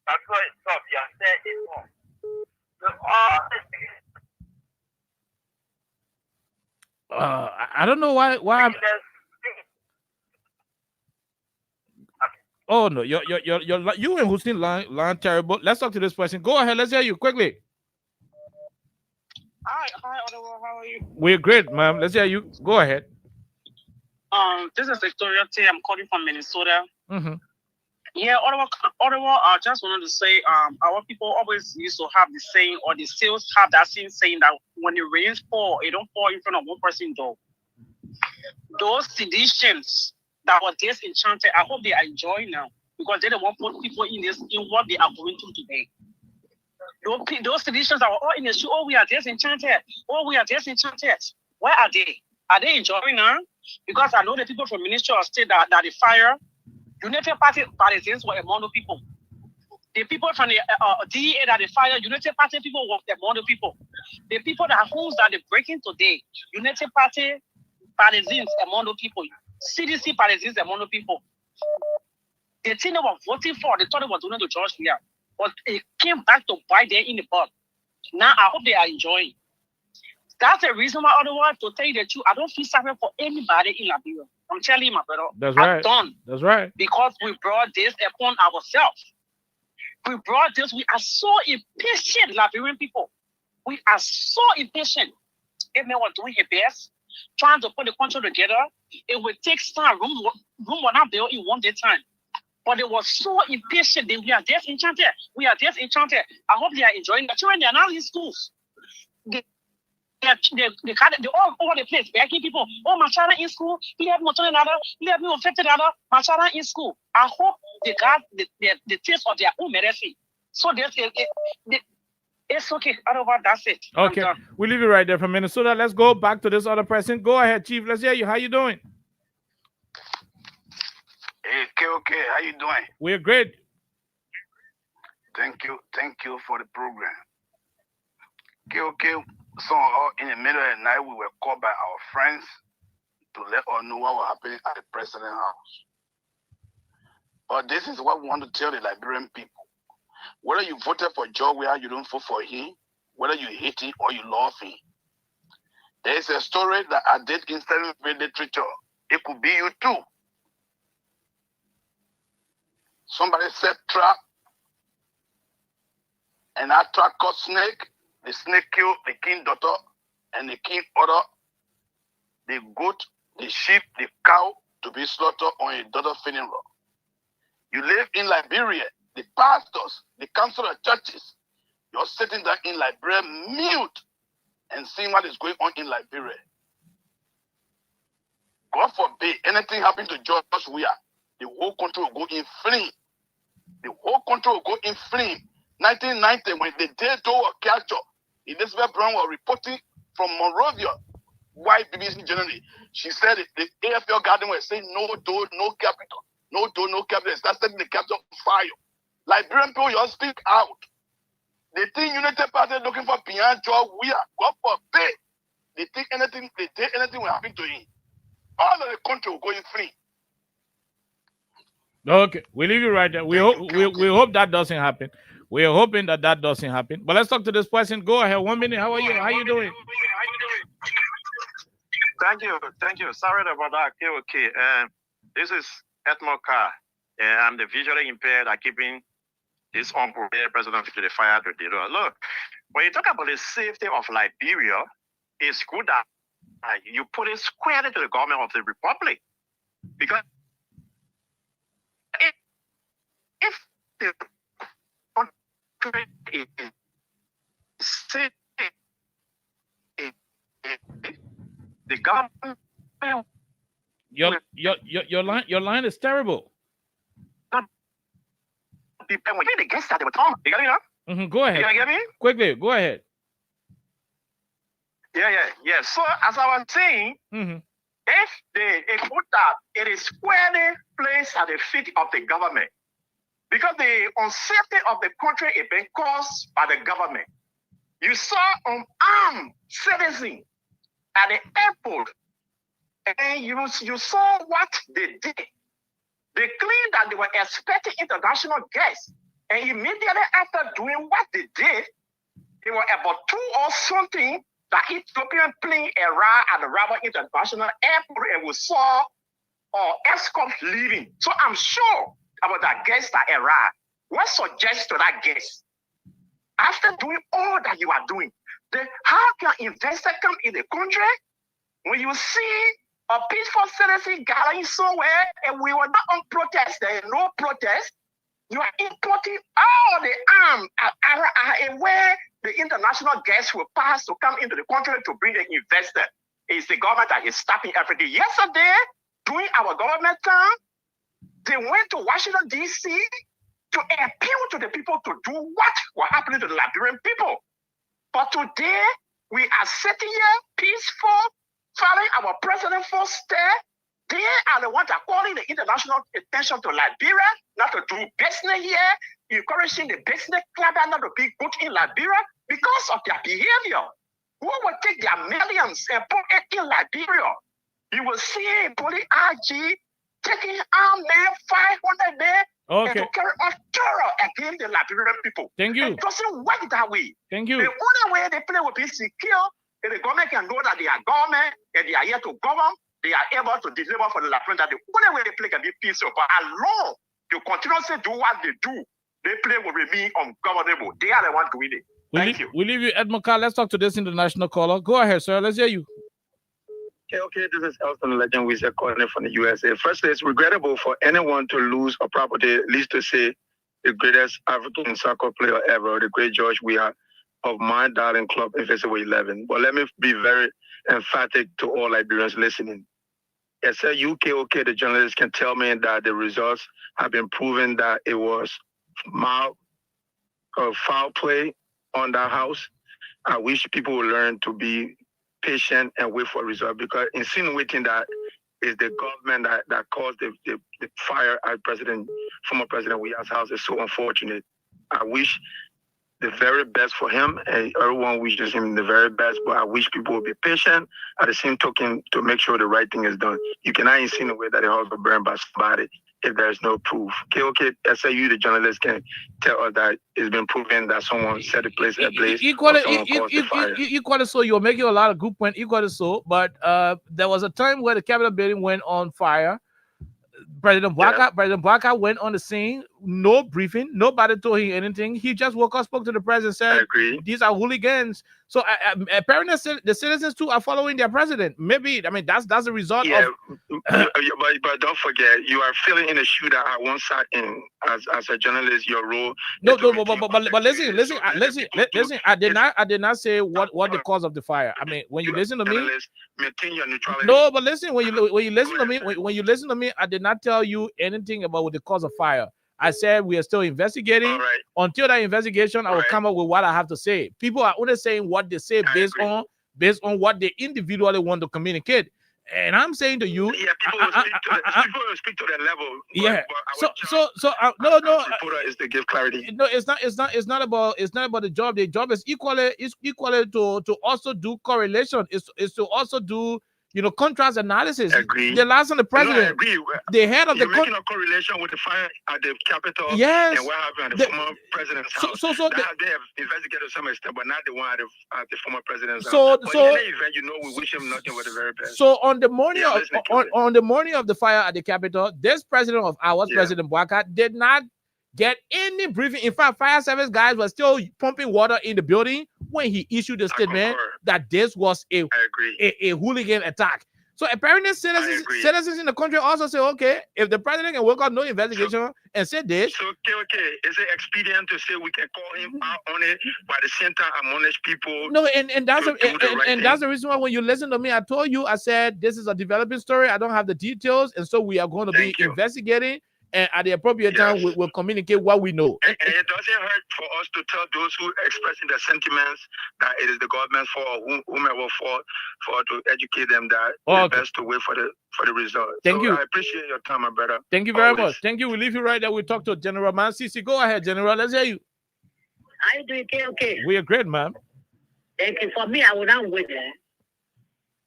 That's why it's stop. Yeah, say it's wrong. I don't know why I'm. Oh no, you and Hussein line terrible. Let's talk to this person. Go ahead. Let's hear you quickly. Hi, Ottawa. How are you? We're great, ma'am. Let's hear you. Go ahead. This is Victoria T. I'm calling from Minnesota. Mm-hmm. Yeah, Ottawa. I just wanted to say, our people always used to have the saying, or they still have that same saying that when the rains fall, it don't fall in front of one person's door. Those seditions that were disenchanted, I hope they are enjoying now because they don't want to put people in what they are going through today. Those traditions that were all in the show, oh, we are disenchanted. Oh, we are disenchanted. Where are they? Are they enjoying now? Because I know the people from Ministry of State that the fire, United Party partisans were among the people. The people from the DEA that the fire, United Party people were among the people. The people that homes that they're breaking today, United Party partisans among the people. CDC partisans among the people. The thing they were voting for, they thought they were doing to George here. But it came back to bite them in the butt. Now I hope they are enjoying. That's the reason why, otherwise, to tell you the truth, I don't feel sorry for anybody in Liberia. I'm telling you, my brother. That's right. I'm done. That's right. Because we brought this upon ourselves. We brought this. We are so impatient, Liberian people. We are so impatient. Everyone was doing her best, trying to put the country together. It will take time. Room one up there in one day time. But they were so impatient. We are disenchanted. We are disenchanted. I hope they are enjoying the children. They are now in schools. They're all over the place, begging people. Oh, my child in school. He have more another. He have me affected other. My child in school. I hope they got the taste of their own medicine. So it's okay. Otherwise, that's it. Okay, we leave it right there from Minnesota. Let's go back to this other person. Go ahead, Chief. Let's hear you. How you doing? Hey, KOK, how you doing? We're great. Thank you for the program. KOK, so in the middle of the night, we were called by our friends to let us know what was happening at the president's house. But this is what we want to tell the Liberian people. Whether you voted for Joe Weah, you don't vote for him, whether you hate him or you love him. There is a story that I did in studying literature. It could be you too. Somebody set trap, and that trap caught snake. The snake killed the king's daughter, and the king ordered the goat, the sheep, the cow to be slaughtered on his daughter's funeral. You live in Liberia, the pastors, the council of churches, You're sitting there in Liberia mute and seeing what is going on in Liberia. God forbid anything happen to George Weah, the whole country will go in flame. The whole country will go in flame. 1990, when the day was captured, Elizabeth Brown was reporting from Monrovia, white BBC journalist. She said the AFL Garden was saying no door, no capital. No door, no capital. Start setting the capital on fire. Liberian people, you all speak out. They think United Party looking for beyond George Weah. God forbid. They think anything will happen to him. All of the country will go in free. Okay, we leave you right there. We hope that doesn't happen. We are hoping that doesn't happen. But let's talk to this person. Go ahead. 1 minute. How are you? How you doing? Thank you. Sorry about that. Okay. This is Edmond Carr. I'm the visually impaired. I'm keeping this unprepared president to the fire today. Look, when you talk about the safety of Liberia, it's good that you put it squarely to the government of the republic, because if the country is safe, the government. Your line is terrible. When you the guests that they were talking, you got me now? Go ahead. You gonna get me? Quickly, go ahead. Yeah. So as I was saying, if they put that, it is squarely placed at the feet of the government, because the unsafety of the country is being caused by the government. You saw unarmed citizens at the airport, and you saw what they did. They claimed that they were expecting international guests, and immediately after doing what they did, they were about 2 or something. The Ethiopian plane arrived at the Rabat International Airport, and we saw escorts leaving. So I'm sure about that guest that arrived. What suggests to that guest? After doing all that you are doing, then how can investors come in the country when you see a peaceful citizen gathering somewhere and we were not on protest, there is no protest? You are importing all the arms where the international guests will pass to come into the country to bring the investor. It's the government that is stopping everything. Yesterday, during our government time, they went to Washington, D.C. to appeal to the people to do what was happening to the Liberian people. But today, we are sitting here peaceful, following our president's footsteps. They are the ones that are calling the international attention to Liberia, not to do business here, encouraging the business club not to be good in Liberia because of their behavior. Who will take their millions and put it in Liberia? You will see Bully RG taking armed men, 500 men, and to carry on terror against the Liberian people. Thank you. It doesn't work that way. Thank you. The only way they play will be secure, if the government can know that they are government and they are here to govern, they are able to deliver for the Liberian. That the only way they play can be peaceful. But as long they continuously do what they do, they play will remain ungovernable. They are the ones doing it. Thank you. We leave you, Edmond Carr. Let's talk to this international caller. Go ahead, sir. Let's hear you. Okay, this is Elton Legend. We said calling from the USA. Firstly, it's regrettable for anyone to lose a property, at least to say the greatest African soccer player ever, the great George Weah of my darling club, Invisible 11. But let me be very emphatic to all Liberians listening. Yes, sir, UK, the journalists can tell me that the results have been proven that it was foul play on that house. I wish people would learn to be patient and wait for a result, because insinuating that is the government that caused the fire at former President Weah's house is so unfortunate. I wish the very best for him, and everyone wishes him the very best, but I wish people would be patient at the same token to make sure the right thing is done. You cannot insinuate that the house was burned by somebody if there is no proof. Okay, SAU, the journalist, can tell us that it's been proven that someone set the place ablaze. Equally so, you're making a lot of good points, equally so, but there was a time where the Capitol building went on fire. President Bwaka went on the scene, no briefing. Nobody told him anything. He just woke up, spoke to the president, said, "These are hooligans." So apparently, the citizens too are following their president. Maybe, I mean, that's the result of. But don't forget, you are filling in a shoe that I once sat in as a journalist. Your role. No, but listen. I did not say what the cause of the fire. I mean, when you listen to me, maintain your neutrality. no, but listen, when you listen to me, when you listen to me, I did not tell you anything about the cause of fire. I said we are still investigating. Right. Until that investigation, I will come up with what I have to say. People are only saying what they say based on what they individually want to communicate. And I'm saying to you, people will speak to their level. No. Reporter is to give clarity. No, it's not about the job. The job is equally to also do correlation. Is to also do contrast analysis. Agree. The last time the president, I agree. The head of You're making a correlation with the fire at the Capitol. Yes. And what happened at the former president's house. So they have investigated to some extent, but not the one at the former president's house. But so in any event, we wish him nothing but the very best. So on the morning on the morning of the fire at the Capitol, this president of ours, President Bwaka, did not get any briefing. In fact, fire service guys were still pumping water in the building when he issued a statement that this was a hooligan attack. So apparently citizens in the country also say, okay, if the president can work out no investigation and say this. So, okay. Is it expedient to say we can call him out on it, but at the same time admonish people? No, and that's the reason why when you listen to me, I told you, I said, this is a developing story. I don't have the details. And so we are going to be investigating. And at the appropriate time, we'll communicate what we know. And it doesn't hurt for us to tell those who expressing their sentiments that it is the government's fault or whomever fault for to educate them that it's best to wait for the result. Thank you. I appreciate your time, my brother. Thank you very much. Thank you. We leave you right there. We talk to General Man CC. Go ahead, General. Let's hear you. How you doing? Okay. We are great, ma'am. Thank you. For me, I will not wait there.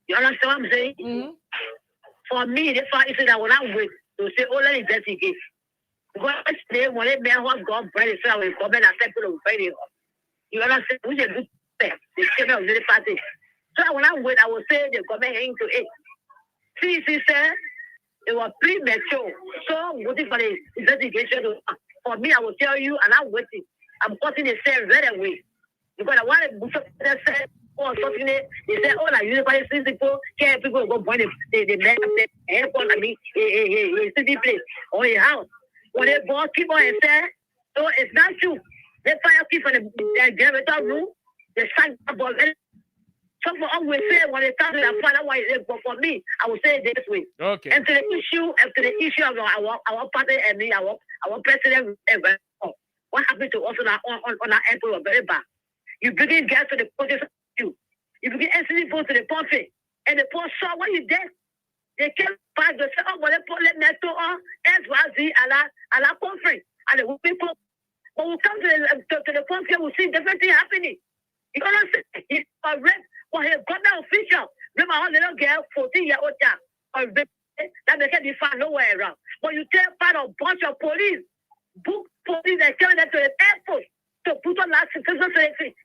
You understand what I'm saying? Mm-hmm. For me, the fact is that I will not wait to say, oh, let's investigate. Because they want to be what God bread so I will come and accept it. You understand? We should do that. The statement of the party. So I will not wait. I will say the government into it. See, sir, it was premature. So I'm waiting for the investigation. For me, I will tell you, and I'm waiting. I'm cutting the same very away. Because I want to say, or something, they say, oh, like, university people, care people go point the man, the airport, I mean, a city place, or a house. When they bought people and say, oh, it's not true. They fire people in the generator room, they sang about it. Some of them will say, when they start to find out why it is, but for me, I will say it this way. Okay. And to the issue of our party and me, our president, what happened to us on our airport was very bad. You begin gas to the protest. You begin instantly go to the pulpit, and the poor saw what you did. They came back to say, oh, well, let me to SYZ à la conference. And the people, when we come to the pulpit, we see different things happening. You know what I'm saying? He's a rep for his government official. Remember how little girl, 14-year-old child, or that they can't be found nowhere around. But you take part of a bunch of police, book police, and carry them to the airport to put on that citizen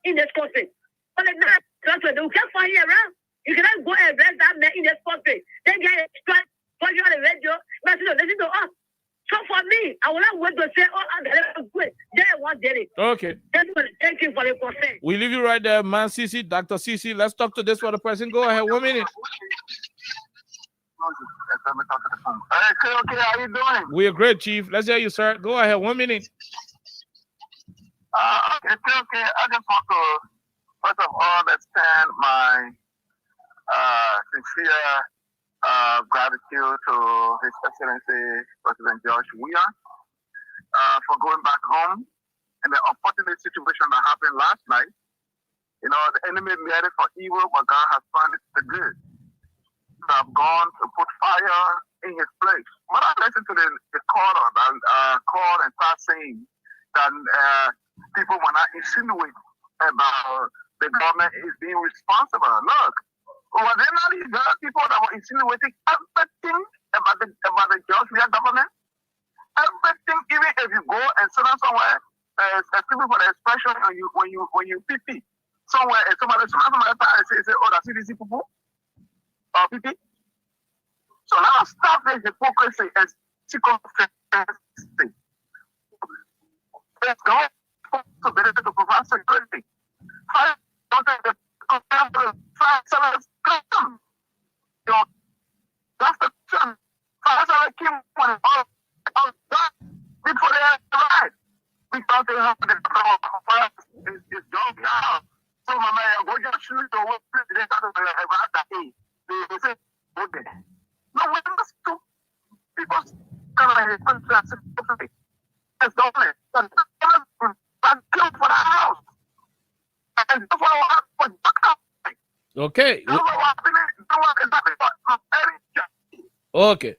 in this country. But they can't find you around. You cannot go and arrest that man in this country. Then get a strike, put you on the radio, listen to us. So for me, I will not wait to say, oh, I'm going to quit. Then I did it. Okay. Thank you for the consent. We leave you right there, man. CC, Dr. CC. Let's talk to this for the person. Go ahead. 1 minute. Hey, okay, how you doing? We are great, Chief. Let's hear you, sir. Go ahead. 1 minute. Okay. I just want to, first of all, extend my sincere gratitude to His Excellency President George Weah for going back home in the unfortunate situation that happened last night. You know, the enemy made it for evil, but God has turned it for good. So I've gone to put fire in his place. When I listen to the caller that called and start saying that people will not insinuate about the government is being responsible. Look, was there not these people that were insinuating everything about the George Weah government? Everything, even if you go and sit down somewhere, excuse me for the expression, when you pee somewhere, and somebody say, oh, that's CDC people, or pee. So now stop the hypocrisy and circumstances. we thought they had the power is gone now. So my man, go just shoot the whole president out of the they say, okay. No, we must do people kind of contracts. It's government. And kill for the house. And that's what I want. Okay. Okay.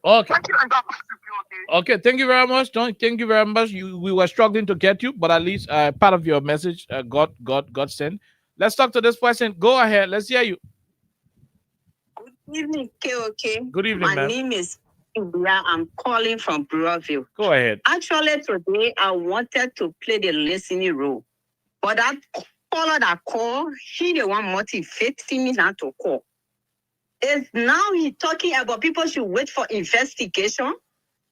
Okay. Okay. Thank you very much, John. Thank you very much. We were struggling to get you, but at least part of your message got sent. Let's talk to this person. Go ahead. Let's hear you. Good evening, KOK. Good evening, My ma'am. name is India. I'm calling from Brewerville. Go ahead. Actually, today I wanted to play the listening role, but that caller that called, he the one motivating me not to call. Is now he talking about people should wait for investigation.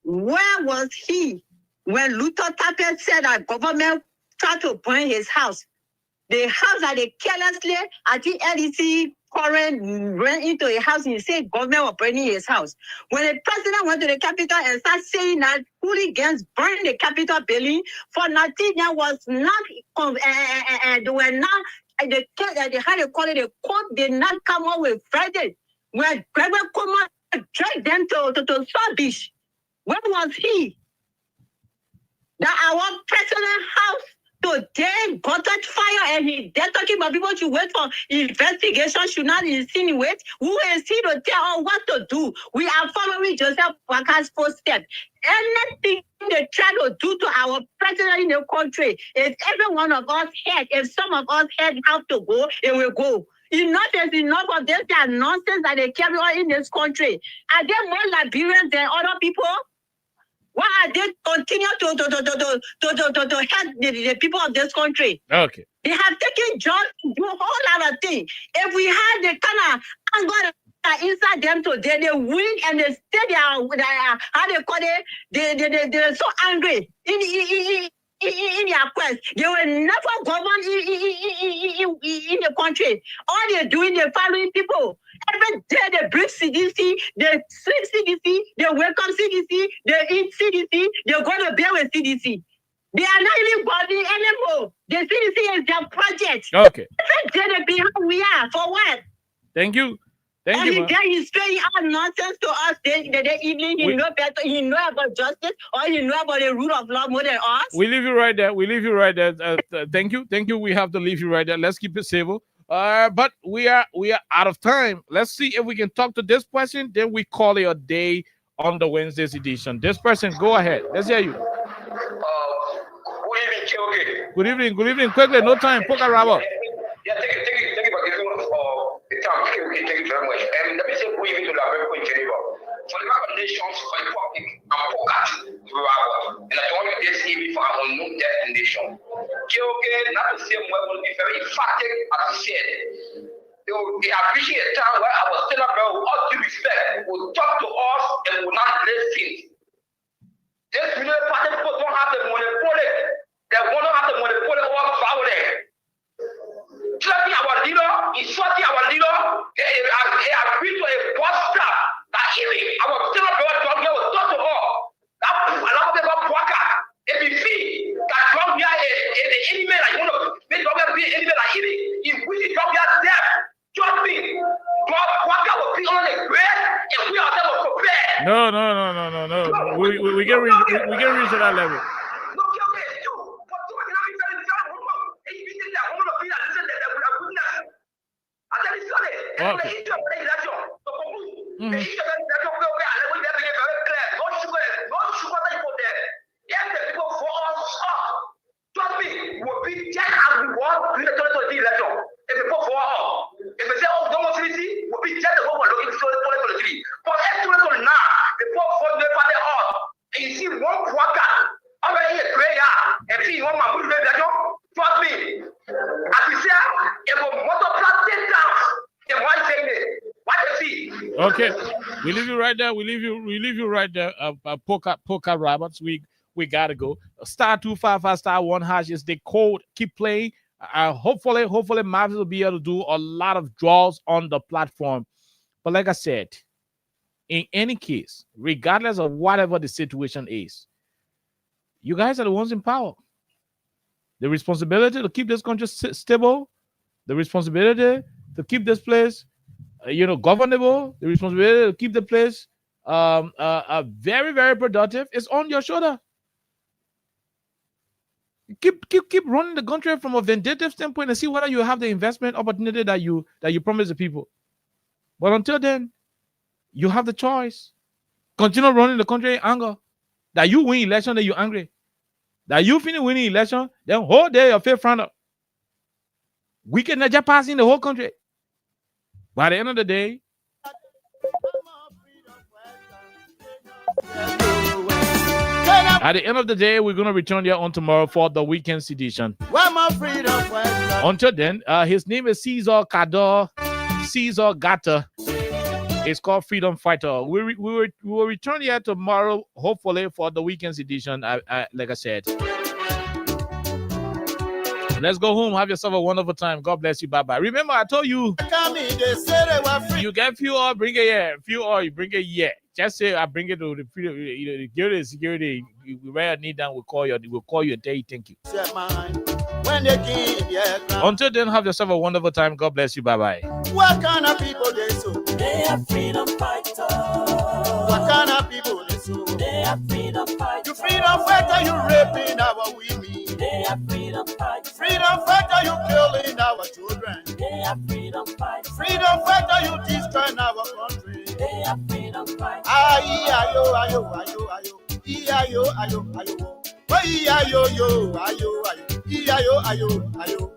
Where was he when Luther Tapet said that government tried to burn his house? The house that they carelessly at the LEC current ran into a house and he said government was burning his house. When the president went to the Capitol and started saying that hooligans burned the Capitol building for nothing, that was not, they were not, they had to call it, the court did not come up with verdict. When Gregor Kuma dragged them to Beach, where was he? That our president house today got that fire and they're talking about people should wait for investigation, should not insinuate. Who is he to tell us what to do? We are following Joseph Walker's footsteps. Anything they try to do to our president in the country, if every one of us head, if some of us head have to go, it will go. Enough is enough of this nonsense that they carry on in this country. Are they more Liberians than other people? Why are they continue to help the people of this country? Okay. They have taken jobs to do a whole lot of things. If we had the kind of anger inside them today, they win and they stay there. How they call it? They're so angry in their quest. They will never govern in the country. All they're doing, they're following people. Every day they bring CDC, they sleep CDC, they wake up CDC, they eat CDC, they go to bed with CDC. They are not even bothering anymore. The CDC is their project. Okay. Every day they be how we are. For what? Thank you. Thank you. Every day he's saying out nonsense to us. The evening he know better. He know about justice or he know about the rule of law more than us. We leave you right there. Thank you. Thank you. We have to leave you right there. Let's keep it civil. But we are out of time. Let's see if we can talk to this person. Then we call it a day on the Wednesday's edition. This person, go ahead. Let's hear you. Good evening. Good evening. Quickly, no time. Poker Robert. Yeah, thank you for giving the time. Thank you very much. And let me say good evening to the American in Geneva. For the recommendations for the public, I'm focused to Robert. And I don't want to get evening for our unknown destination. Not the same way, will be very emphatic as he said. They appreciate a time where our senator, with all due respect, will talk to us and will not listen. This really party people don't have the monopoly. They want to have the monopoly over violence. Threatening our leader, insulting our leader, they agree to a boss staff that even our senator will talk to us. That allow them to work out. If you see that Trump here is the enemy, like you want to make Trump be an enemy like him, if we see Trump here death, trust me, Trump Walker will be on the grave and we are never prepared. No. We can reach to that level. Okay, we leave you right there. We leave you right there. Poker Roberts. We gotta go. *255*1# is the code. Keep playing. Hopefully, Marvis will be able to do a lot of draws on the platform. But like I said, in any case, regardless of whatever the situation is. You guys are the ones in power. The responsibility to keep this country stable, the responsibility to keep this place, governable, the responsibility to keep the place very, very productive is on your shoulder. Keep running the country from a vindictive standpoint and see whether you have the investment opportunity that you promise the people. But until then, you have the choice. Continue running the country in anger. That you win election, then you're angry. That you finish winning election, then whole day your faith front up. We can just pass in the whole country. By the end of the day, we're going to return here on tomorrow for the weekend sedition. Until then, his name is Caesar Gata. It's called Freedom Fighter. We will return here tomorrow, hopefully, for the weekend edition. Like I said, let's go home. Have yourself a wonderful time. God bless you. Bye bye. Remember, I told you, you get few or bring it here. Few or you bring it here. Just say I bring it to the freedom. The security. Where I need them, we'll call you and tell you thank you. Until then, have yourself a wonderful time. God bless you. Bye bye. What kind of people they so? They are freedom fighters. What kind of people they so? They are freedom fighters. You freedom fighter, you raping our women. They are freedom fighters. Freedom fighter, you killing our children. They are freedom fighters. Freedom fighter, you destroying our country. They are freedom fighters. Ayo, ayo, ayo, ayo. Ayo, ayo, ayo. Ayo, ayo, ayo, ayo. Ayo, ayo, ayo.